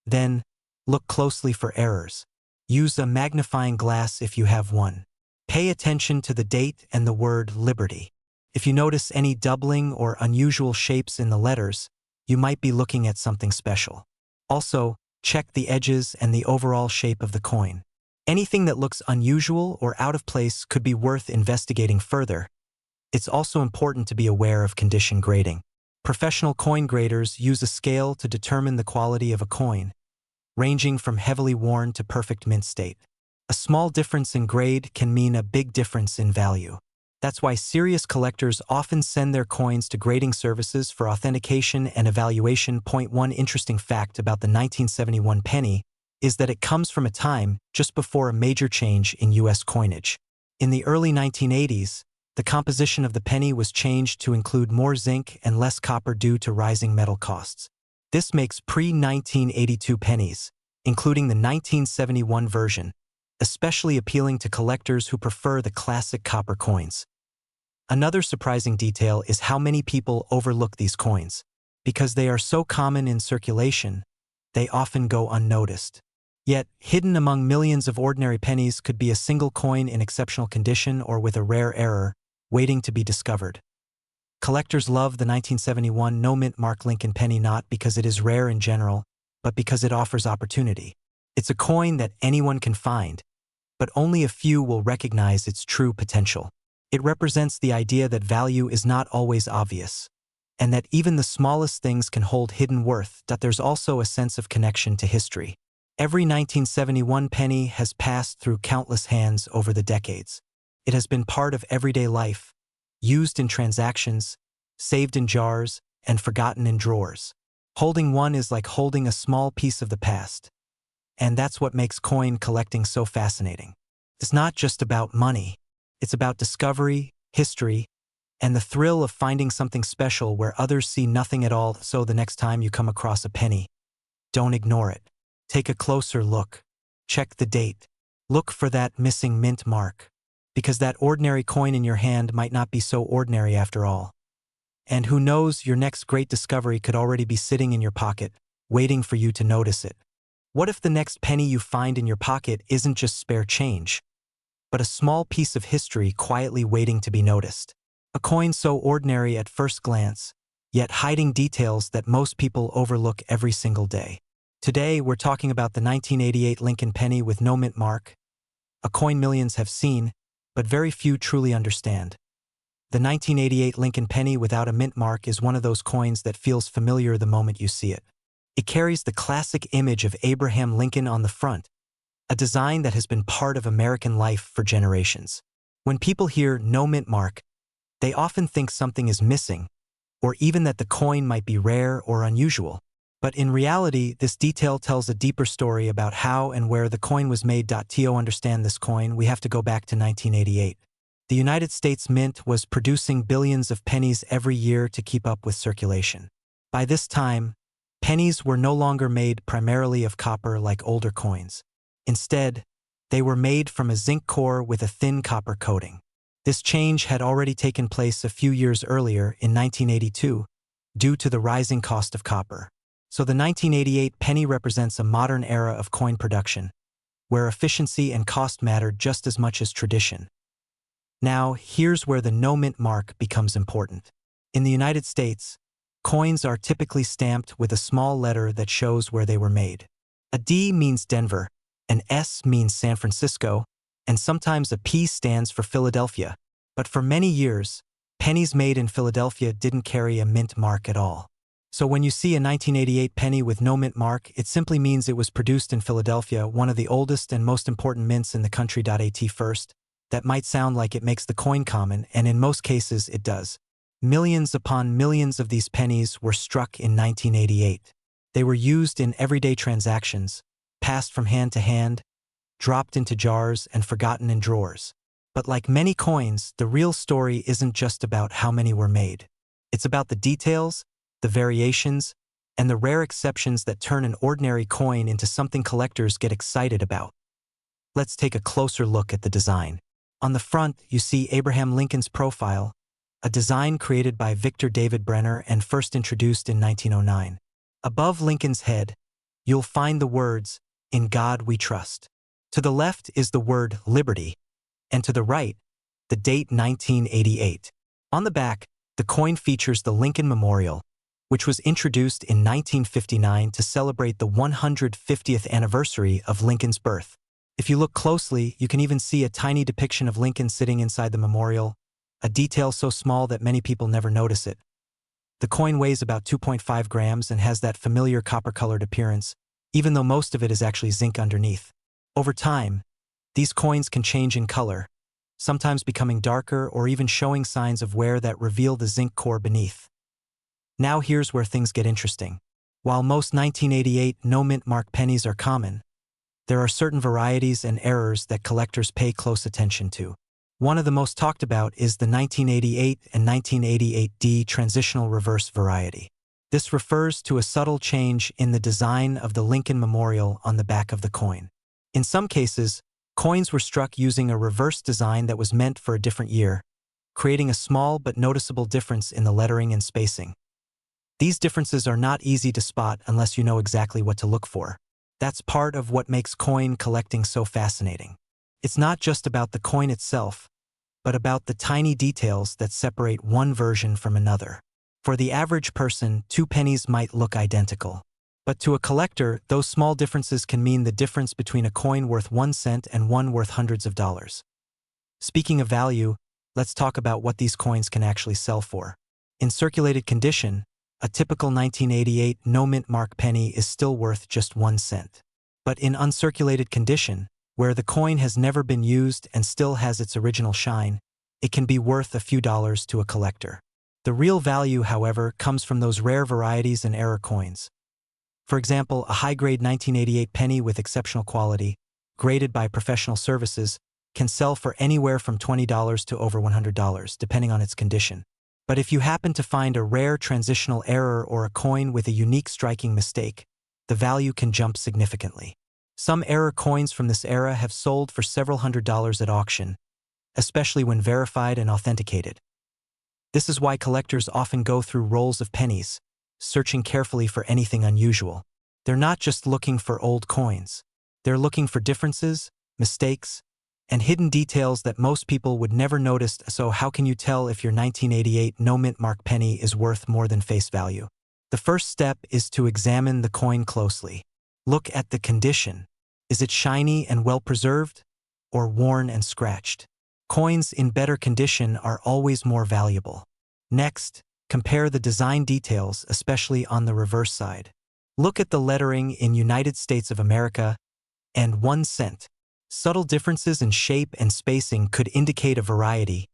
Then, look closely for errors. Use a magnifying glass if you have one. Pay attention to the date and the word Liberty. If you notice any doubling or unusual shapes in the letters, you might be looking at something special. Also, check the edges and the overall shape of the coin. Anything that looks unusual or out of place could be worth investigating further. It's also important to be aware of condition grading. Professional coin graders use a scale to determine the quality of a coin, ranging from heavily worn to perfect mint state. A small difference in grade can mean a big difference in value. That's why serious collectors often send their coins to grading services for authentication and evaluation. One interesting fact about the 1971 penny is that it comes from a time just before a major change in U.S. coinage. In the early 1980s, the composition of the penny was changed to include more zinc and less copper due to rising metal costs. This makes pre-1982 pennies, including the 1971 version, especially appealing to collectors who prefer the classic copper coins. Another surprising detail is how many people overlook these coins. Because they are so common in circulation, they often go unnoticed. Yet, hidden among millions of ordinary pennies could be a single coin in exceptional condition or with a rare error, waiting to be discovered. Collectors love the 1971 no-mint mark Lincoln penny not because it is rare in general, but because it offers opportunity. It's a coin that anyone can find, but only a few will recognize its true potential. It represents the idea that value is not always obvious, and that even the smallest things can hold hidden worth. There's also a sense of connection to history. Every 1971 penny has passed through countless hands over the decades. It has been part of everyday life, used in transactions, saved in jars, and forgotten in drawers. Holding one is like holding a small piece of the past. And that's what makes coin collecting so fascinating. It's not just about money. It's about discovery, history, and the thrill of finding something special where others see nothing at all. So the next time you come across a penny, don't ignore it. Take a closer look. Check the date. Look for that missing mint mark. Because that ordinary coin in your hand might not be so ordinary after all. And who knows, your next great discovery could already be sitting in your pocket, waiting for you to notice it. What if the next penny you find in your pocket isn't just spare change, but a small piece of history quietly waiting to be noticed? A coin so ordinary at first glance, yet hiding details that most people overlook every single day. Today, we're talking about the 1988 Lincoln penny with no mint mark, a coin millions have seen, but very few truly understand. The 1988 Lincoln penny without a mint mark is one of those coins that feels familiar the moment you see it. It carries the classic image of Abraham Lincoln on the front, a design that has been part of American life for generations. When people hear no mint mark, they often think something is missing, or even that the coin might be rare or unusual. But in reality, this detail tells a deeper story about how and where the coin was made. To understand this coin, we have to go back to 1988. The United States Mint was producing billions of pennies every year to keep up with circulation. By this time, pennies were no longer made primarily of copper like older coins. Instead, they were made from a zinc core with a thin copper coating. This change had already taken place a few years earlier in 1982, due to the rising cost of copper. So the 1988 penny represents a modern era of coin production, where efficiency and cost mattered just as much as tradition. Now, here's where the no mint mark becomes important. In the United States, coins are typically stamped with a small letter that shows where they were made. A D means Denver, an S means San Francisco, and sometimes a P stands for Philadelphia. But for many years, pennies made in Philadelphia didn't carry a mint mark at all. So when you see a 1988 penny with no mint mark, it simply means it was produced in Philadelphia, one of the oldest and most important mints in the country. At first, that might sound like it makes the coin common, and in most cases it does. Millions upon millions of these pennies were struck in 1988. They were used in everyday transactions, passed from hand to hand, dropped into jars, and forgotten in drawers. But like many coins, the real story isn't just about how many were made. It's about the details, the variations, and the rare exceptions that turn an ordinary coin into something collectors get excited about. Let's take a closer look at the design. On the front, you see Abraham Lincoln's profile, a design created by Victor David Brenner and first introduced in 1909. Above Lincoln's head, you'll find the words, "In God We Trust." To the left is the word liberty, and to the right, the date 1988. On the back, the coin features the Lincoln Memorial, which was introduced in 1959 to celebrate the 150th anniversary of Lincoln's birth. If you look closely, you can even see a tiny depiction of Lincoln sitting inside the memorial, a detail so small that many people never notice it. The coin weighs about 2.5 grams and has that familiar copper-colored appearance, even though most of it is actually zinc underneath. Over time, these coins can change in color, sometimes becoming darker or even showing signs of wear that reveal the zinc core beneath. Now here's where things get interesting. While most 1988 no mint mark pennies are common, there are certain varieties and errors that collectors pay close attention to. One of the most talked about is the 1988 and 1988D transitional reverse variety. This refers to a subtle change in the design of the Lincoln Memorial on the back of the coin. In some cases, coins were struck using a reverse design that was meant for a different year, creating a small but noticeable difference in the lettering and spacing. These differences are not easy to spot unless you know exactly what to look for. That's part of what makes coin collecting so fascinating. It's not just about the coin itself, but about the tiny details that separate one version from another. For the average person, two pennies might look identical. But to a collector, those small differences can mean the difference between a coin worth 1 cent and one worth hundreds of dollars. Speaking of value, let's talk about what these coins can actually sell for. In circulated condition, a typical 1988 no mint mark penny is still worth just 1 cent. But in uncirculated condition, where the coin has never been used and still has its original shine, it can be worth a few dollars to a collector. The real value, however, comes from those rare varieties and error coins. For example, a high-grade 1988 penny with exceptional quality, graded by professional services, can sell for anywhere from $20 to over $100, depending on its condition. But if you happen to find a rare transitional error or a coin with a unique striking mistake, the value can jump significantly. Some error coins from this era have sold for several $100s at auction, especially when verified and authenticated. This is why collectors often go through rolls of pennies, searching carefully for anything unusual. They're not just looking for old coins. They're looking for differences, mistakes, and hidden details that most people would never notice. So how can you tell if your 1988 no-mint mark penny is worth more than face value? The first step is to examine the coin closely. Look at the condition. Is it shiny and well-preserved, or worn and scratched? Coins in better condition are always more valuable. Next, compare the design details, especially on the reverse side. Look at the lettering in United States of America and 1 cent. Subtle differences in shape and spacing could indicate a variety.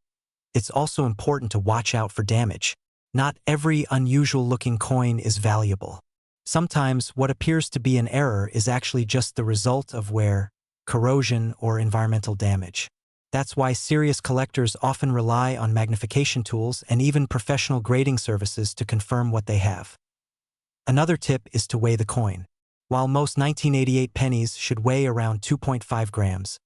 It's also important to watch out for damage. Not every unusual-looking coin is valuable. Sometimes what appears to be an error is actually just the result of wear, corrosion, or environmental damage. That's why serious collectors often rely on magnification tools and even professional grading services to confirm what they have. Another tip is to weigh the coin. While most 1988 pennies should weigh around 2.5 grams,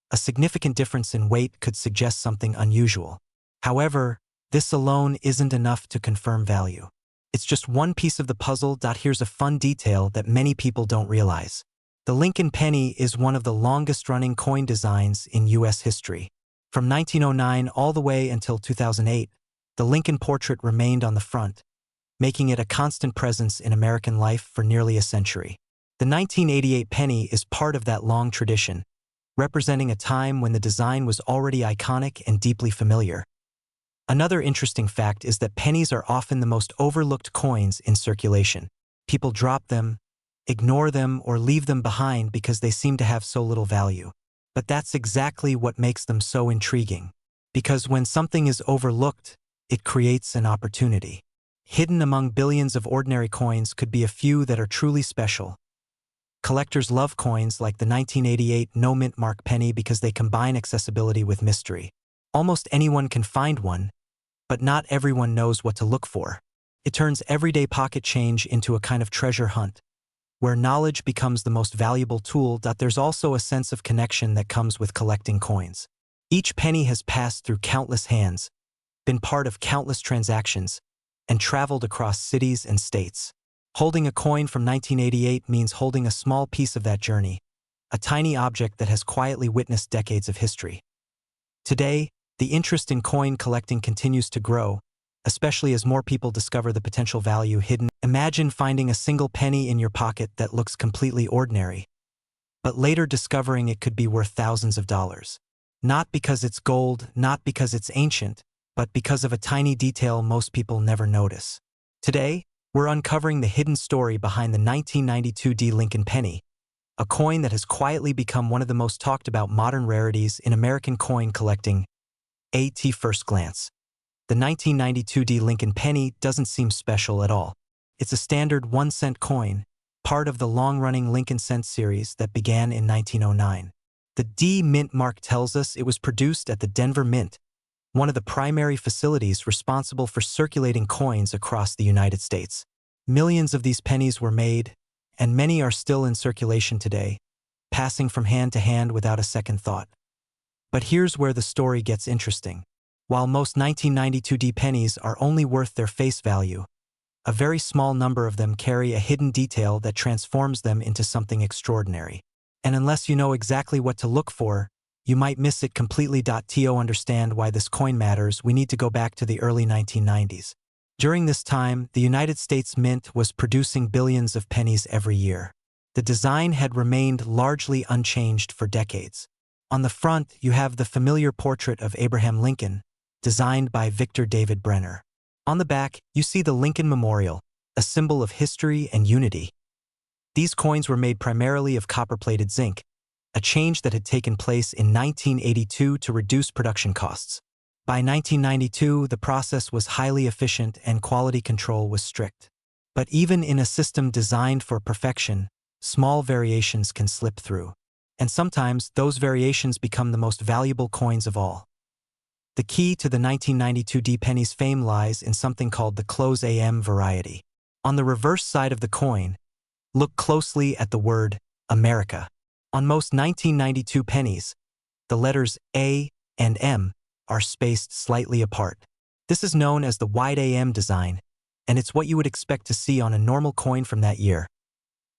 a significant difference in weight could suggest something unusual. However, this alone isn't enough to confirm value. It's just one piece of the puzzle. Here's a fun detail that many people don't realize. The Lincoln penny is one of the longest-running coin designs in U.S. history. From 1909 all the way until 2008, the Lincoln portrait remained on the front, making it a constant presence in American life for nearly a century. The 1988 penny is part of that long tradition, representing a time when the design was already iconic and deeply familiar. Another interesting fact is that pennies are often the most overlooked coins in circulation. People drop them, ignore them, or leave them behind because they seem to have so little value. But that's exactly what makes them so intriguing. Because when something is overlooked, it creates an opportunity. Hidden among billions of ordinary coins could be a few that are truly special. Collectors love coins like the 1988 no-mint mark penny because they combine accessibility with mystery. Almost anyone can find one, but not everyone knows what to look for. It turns everyday pocket change into a kind of treasure hunt, where knowledge becomes the most valuable tool. There's also a sense of connection that comes with collecting coins. Each penny has passed through countless hands, been part of countless transactions, and traveled across cities and states. Holding a coin from 1988 means holding a small piece of that journey, a tiny object that has quietly witnessed decades of history. Today, the interest in coin collecting continues to grow, especially as more people discover the potential value hidden. Imagine finding a single penny in your pocket that looks completely ordinary, but later discovering it could be worth thousands of dollars. Not because it's gold, not because it's ancient, but because of a tiny detail most people never notice. Today, we're uncovering the hidden story behind the 1992 Lincoln penny, a coin that has quietly become one of the most talked about modern rarities in American coin collecting. At first glance, the 1992 Lincoln penny doesn't seem special at all. It's a standard 1-cent coin, part of the long-running Lincoln cent series that began in 1909. The D mint mark tells us it was produced at the Denver Mint, one of the primary facilities responsible for circulating coins across the United States. Millions of these pennies were made, and many are still in circulation today, passing from hand to hand without a second thought. But here's where the story gets interesting. While most 1992 pennies are only worth their face value, a very small number of them carry a hidden detail that transforms them into something extraordinary. And unless you know exactly what to look for, you might miss it completely. To understand why this coin matters, we need to go back to the early 1990s. During this time, the United States Mint was producing billions of pennies every year. The design had remained largely unchanged for decades. On the front, you have the familiar portrait of Abraham Lincoln, designed by Victor David Brenner. On the back, you see the Lincoln Memorial, a symbol of history and unity. These coins were made primarily of copper-plated zinc, a change that had taken place in 1982 to reduce production costs. By 1992, the process was highly efficient and quality control was strict. But even in a system designed for perfection, small variations can slip through. And sometimes, those variations become the most valuable coins of all. The key to the 1992 D penny's fame lies in something called the close AM variety. On the reverse side of the coin, look closely at the word America. On most 1992 pennies, the letters A and M are spaced slightly apart. This is known as the wide AM design, and it's what you would expect to see on a normal coin from that year.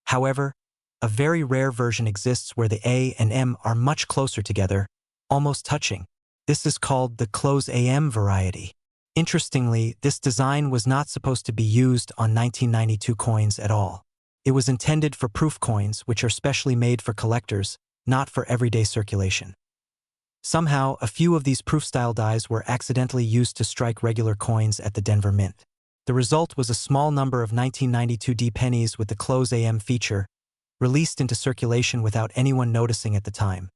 However, a very rare version exists where the A and M are much closer together, almost touching. This is called the close AM variety. Interestingly, this design was not supposed to be used on 1992 coins at all. It was intended for proof coins, which are specially made for collectors, not for everyday circulation. Somehow, a few of these proof-style dies were accidentally used to strike regular coins at the Denver Mint. The result was a small number of 1992 D pennies with the close AM feature, released into circulation without anyone noticing at the time.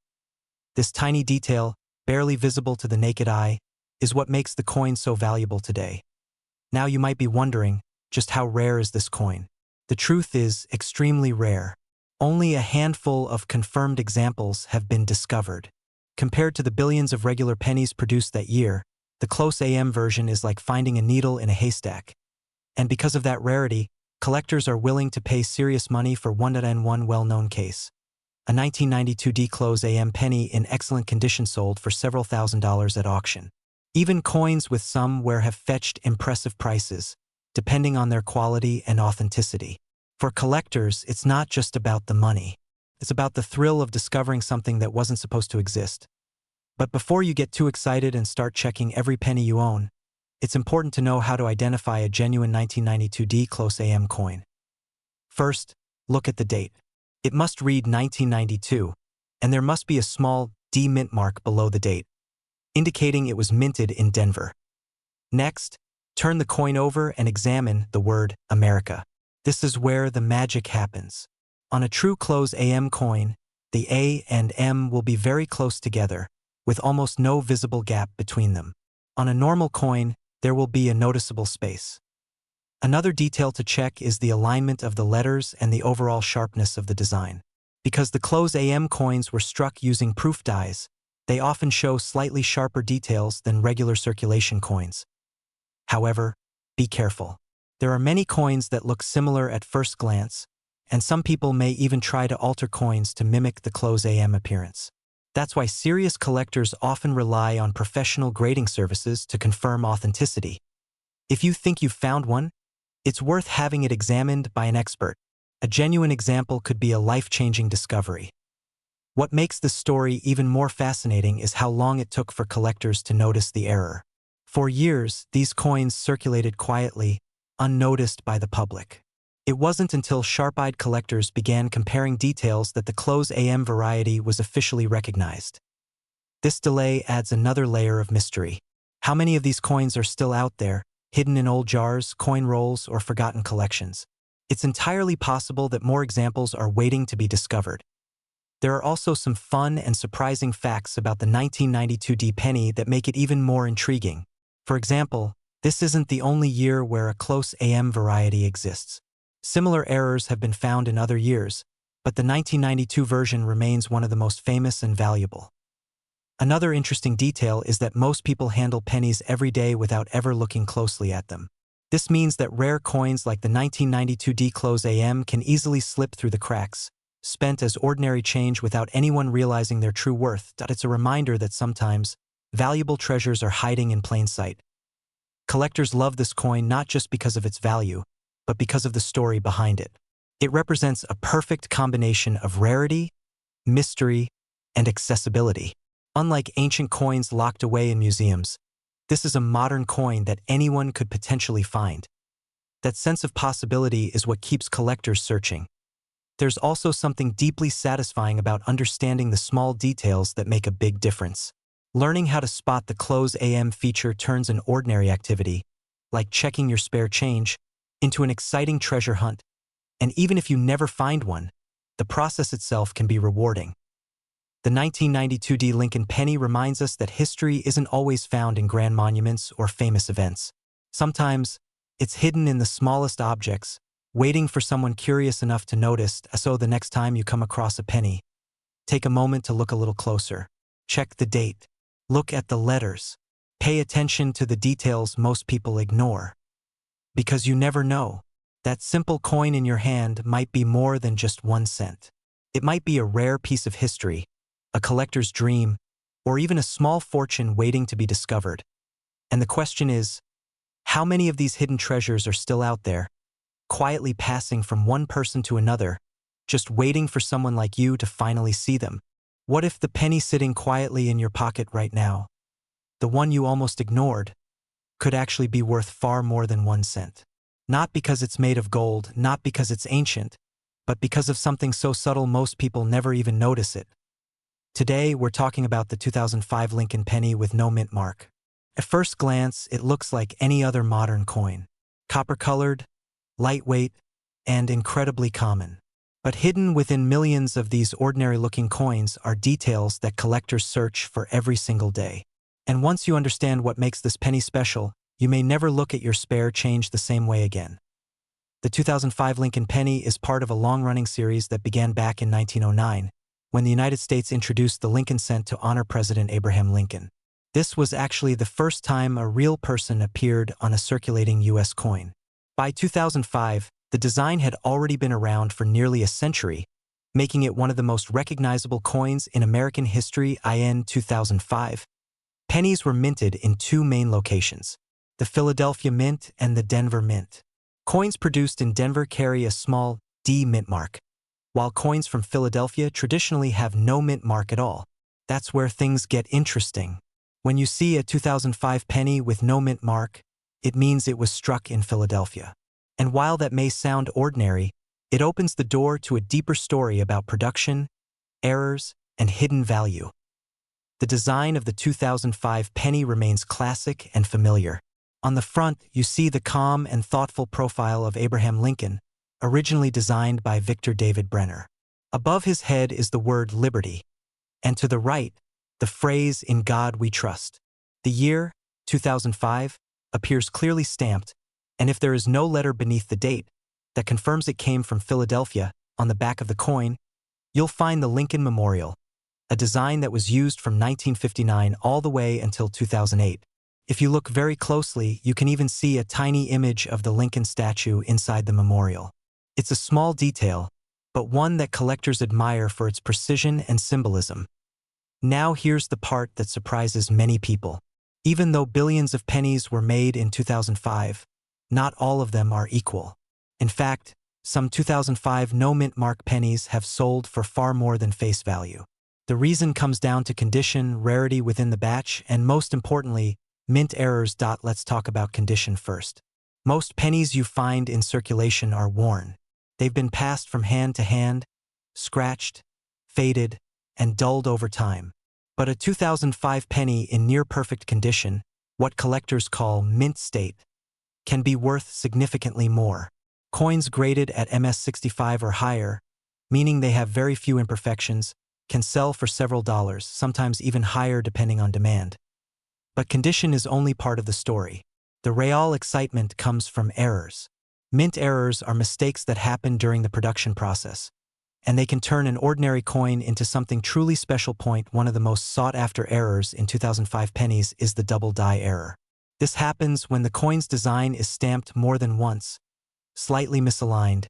This tiny detail, barely visible to the naked eye, is what makes the coin so valuable today. Now you might be wondering, just how rare is this coin? The truth is extremely rare. Only a handful of confirmed examples have been discovered. Compared to the billions of regular pennies produced that year, the close AM version is like finding a needle in a haystack. And because of that rarity, collectors are willing to pay serious money for one well-known case. A 1992 D close AM penny in excellent condition sold for several $1,000s at auction. Even coins with some wear have fetched impressive prices, depending on their quality and authenticity. For collectors, it's not just about the money. It's about the thrill of discovering something that wasn't supposed to exist. But before you get too excited and start checking every penny you own, it's important to know how to identify a genuine 1992 D close AM coin. First, look at the date. It must read 1992, and there must be a small D mint mark below the date, indicating it was minted in Denver. Next, turn the coin over and examine the word America. This is where the magic happens. On a true close AM coin, the A and M will be very close together, with almost no visible gap between them. On a normal coin, there will be a noticeable space. Another detail to check is the alignment of the letters and the overall sharpness of the design. Because the close AM coins were struck using proof dies, they often show slightly sharper details than regular circulation coins. However, be careful. There are many coins that look similar at first glance, and some people may even try to alter coins to mimic the close AM appearance. That's why serious collectors often rely on professional grading services to confirm authenticity. If you think you've found one, it's worth having it examined by an expert. A genuine example could be a life-changing discovery. What makes this story even more fascinating is how long it took for collectors to notice the error. For years, these coins circulated quietly, unnoticed by the public. It wasn't until sharp-eyed collectors began comparing details that the close AM variety was officially recognized. This delay adds another layer of mystery. How many of these coins are still out there, hidden in old jars, coin rolls, or forgotten collections? It's entirely possible that more examples are waiting to be discovered. There are also some fun and surprising facts about the 1992 D penny that make it even more intriguing. For example, this isn't the only year where a close AM variety exists. Similar errors have been found in other years, but the 1992 version remains one of the most famous and valuable. Another interesting detail is that most people handle pennies every day without ever looking closely at them. This means that rare coins like the 1992 D close AM can easily slip through the cracks, spent as ordinary change without anyone realizing their true worth. It's a reminder that sometimes, valuable treasures are hiding in plain sight. Collectors love this coin not just because of its value, but because of the story behind it. It represents a perfect combination of rarity, mystery, and accessibility. Unlike ancient coins locked away in museums, this is a modern coin that anyone could potentially find. That sense of possibility is what keeps collectors searching. There's also something deeply satisfying about understanding the small details that make a big difference. Learning how to spot the close AM feature turns an ordinary activity, like checking your spare change, into an exciting treasure hunt. And even if you never find one, the process itself can be rewarding. The 1992 D Lincoln penny reminds us that history isn't always found in grand monuments or famous events. Sometimes, it's hidden in the smallest objects, waiting for someone curious enough to notice, so the next time you come across a penny, take a moment to look a little closer. Check the date. Look at the letters. Pay attention to the details most people ignore. Because you never know. That simple coin in your hand might be more than just 1 cent. It might be a rare piece of history, a collector's dream, or even a small fortune waiting to be discovered. And the question is, how many of these hidden treasures are still out there, quietly passing from one person to another, just waiting for someone like you to finally see them? What if the penny sitting quietly in your pocket right now, the one you almost ignored, could actually be worth far more than 1 cent? Not because it's made of gold, not because it's ancient, but because of something so subtle most people never even notice it. Today, we're talking about the 2005 Lincoln penny with no mint mark. At first glance, it looks like any other modern coin. Copper-colored, lightweight, and incredibly common. But hidden within millions of these ordinary-looking coins are details that collectors search for every single day. And once you understand what makes this penny special, you may never look at your spare change the same way again. The 2005 Lincoln penny is part of a long-running series that began back in 1909, when the United States introduced the Lincoln cent to honor President Abraham Lincoln. This was actually the first time a real person appeared on a circulating U.S. coin. By 2005, the design had already been around for nearly a century, making it one of the most recognizable coins in American history. In 2005, pennies were minted in 2 main locations, the Philadelphia Mint and the Denver Mint. Coins produced in Denver carry a small D mint mark, while coins from Philadelphia traditionally have no mint mark at all. That's where things get interesting. When you see a 2005 penny with no mint mark, it means it was struck in Philadelphia. And while that may sound ordinary, it opens the door to a deeper story about production, errors, and hidden value. The design of the 2005 penny remains classic and familiar. On the front, you see the calm and thoughtful profile of Abraham Lincoln, originally designed by Victor David Brenner. Above his head is the word liberty, and to the right, the phrase "In God We Trust." The year, 2005, appears clearly stamped, and if there is no letter beneath the date that confirms it came from Philadelphia on the back of the coin, you'll find the Lincoln Memorial, a design that was used from 1959 all the way until 2008. If you look very closely, you can even see a tiny image of the Lincoln statue inside the memorial. It's a small detail, but one that collectors admire for its precision and symbolism. Now here's the part that surprises many people. Even though billions of pennies were made in 2005, not all of them are equal. In fact, some 2005 no-mint mark pennies have sold for far more than face value. The reason comes down to condition, rarity within the batch, and most importantly, mint errors. Let's talk about condition first. Most pennies you find in circulation are worn. They've been passed from hand to hand, scratched, faded, and dulled over time. But a 2005 penny in near-perfect condition, what collectors call mint state, can be worth significantly more. Coins graded at MS65 or higher, meaning they have very few imperfections, can sell for several dollars, sometimes even higher depending on demand. But condition is only part of the story. The real excitement comes from errors. Mint errors are mistakes that happen during the production process, and they can turn an ordinary coin into something truly special. One of the most sought-after errors in 2005 pennies is the double die error. This happens when the coin's design is stamped more than once, slightly misaligned,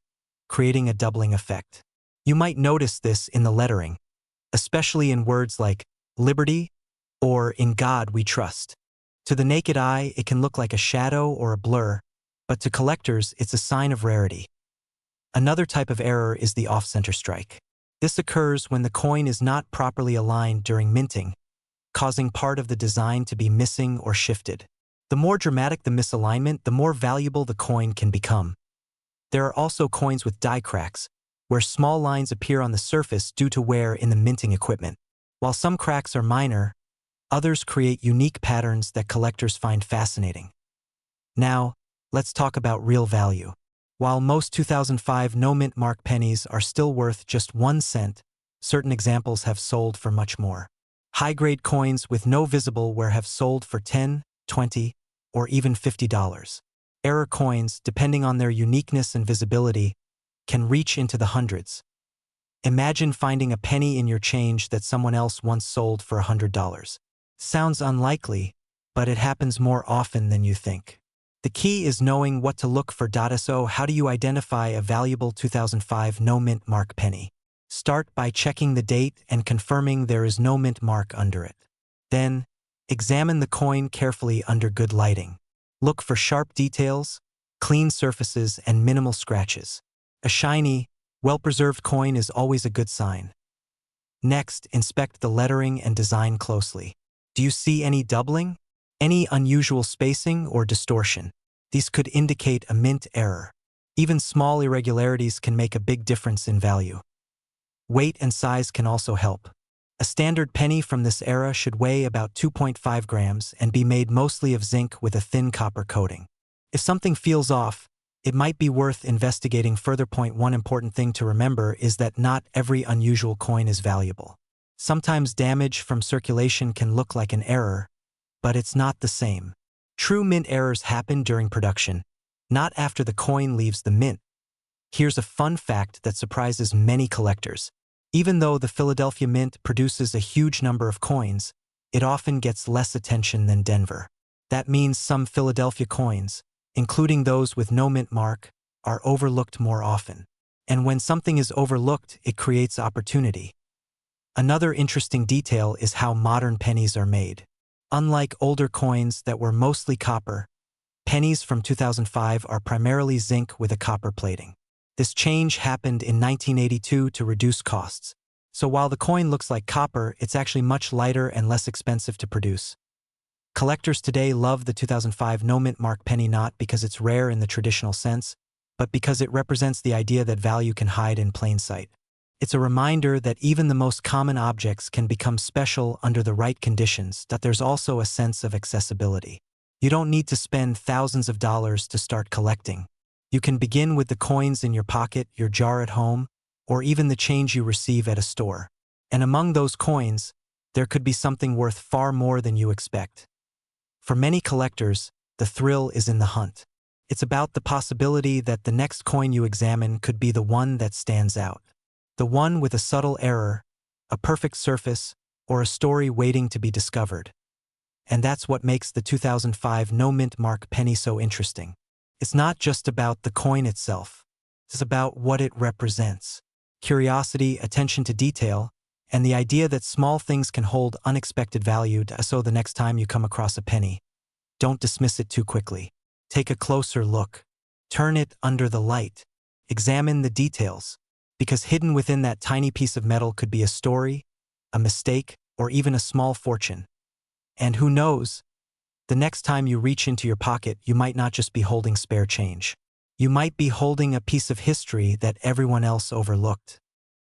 creating a doubling effect. You might notice this in the lettering, especially in words like liberty or "In God We Trust." To the naked eye, it can look like a shadow or a blur, but to collectors, it's a sign of rarity. Another type of error is the off-center strike. This occurs when the coin is not properly aligned during minting, causing part of the design to be missing or shifted. The more dramatic the misalignment, the more valuable the coin can become. There are also coins with die cracks, where small lines appear on the surface due to wear in the minting equipment. While some cracks are minor, others create unique patterns that collectors find fascinating. Now, let's talk about real value. While most 2005 no-mint mark pennies are still worth just 1 cent, certain examples have sold for much more. High-grade coins with no visible wear have sold for $10, $20, or even $50. Error coins, depending on their uniqueness and visibility, can reach into the hundreds. Imagine finding a penny in your change that someone else once sold for $100. Sounds unlikely, but it happens more often than you think. The key is knowing what to look for. So how do you identify a valuable 2005 no mint mark penny? Start by checking the date and confirming there is no mint mark under it. Then, examine the coin carefully under good lighting. Look for sharp details, clean surfaces, and minimal scratches. A shiny, well-preserved coin is always a good sign. Next, inspect the lettering and design closely. Do you see any doubling? Any unusual spacing or distortion? These could indicate a mint error. Even small irregularities can make a big difference in value. Weight and size can also help. A standard penny from this era should weigh about 2.5 grams and be made mostly of zinc with a thin copper coating. If something feels off, it might be worth investigating further. One important thing to remember is that not every unusual coin is valuable. Sometimes damage from circulation can look like an error, but it's not the same. True mint errors happen during production, not after the coin leaves the mint. Here's a fun fact that surprises many collectors. Even though the Philadelphia Mint produces a huge number of coins, it often gets less attention than Denver. That means some Philadelphia coins, including those with no mint mark, are overlooked more often. And when something is overlooked, it creates opportunity. Another interesting detail is how modern pennies are made. Unlike older coins that were mostly copper, pennies from 2005 are primarily zinc with a copper plating. This change happened in 1982 to reduce costs. So while the coin looks like copper, it's actually much lighter and less expensive to produce. Collectors today love the 2005 no mint mark penny not because it's rare in the traditional sense, but because it represents the idea that value can hide in plain sight. It's a reminder that even the most common objects can become special under the right conditions, that there's also a sense of accessibility. You don't need to spend thousands of dollars to start collecting. You can begin with the coins in your pocket, your jar at home, or even the change you receive at a store. And among those coins, there could be something worth far more than you expect. For many collectors, the thrill is in the hunt. It's about the possibility that the next coin you examine could be the one that stands out. The one with a subtle error, a perfect surface, or a story waiting to be discovered. And that's what makes the 2005 no mint mark penny so interesting. It's not just about the coin itself. It's about what it represents. Curiosity, attention to detail, and the idea that small things can hold unexpected value. So the next time you come across a penny, don't dismiss it too quickly. Take a closer look. Turn it under the light. Examine the details, because hidden within that tiny piece of metal could be a story, a mistake, or even a small fortune. And who knows? The next time you reach into your pocket, you might not just be holding spare change. You might be holding a piece of history that everyone else overlooked.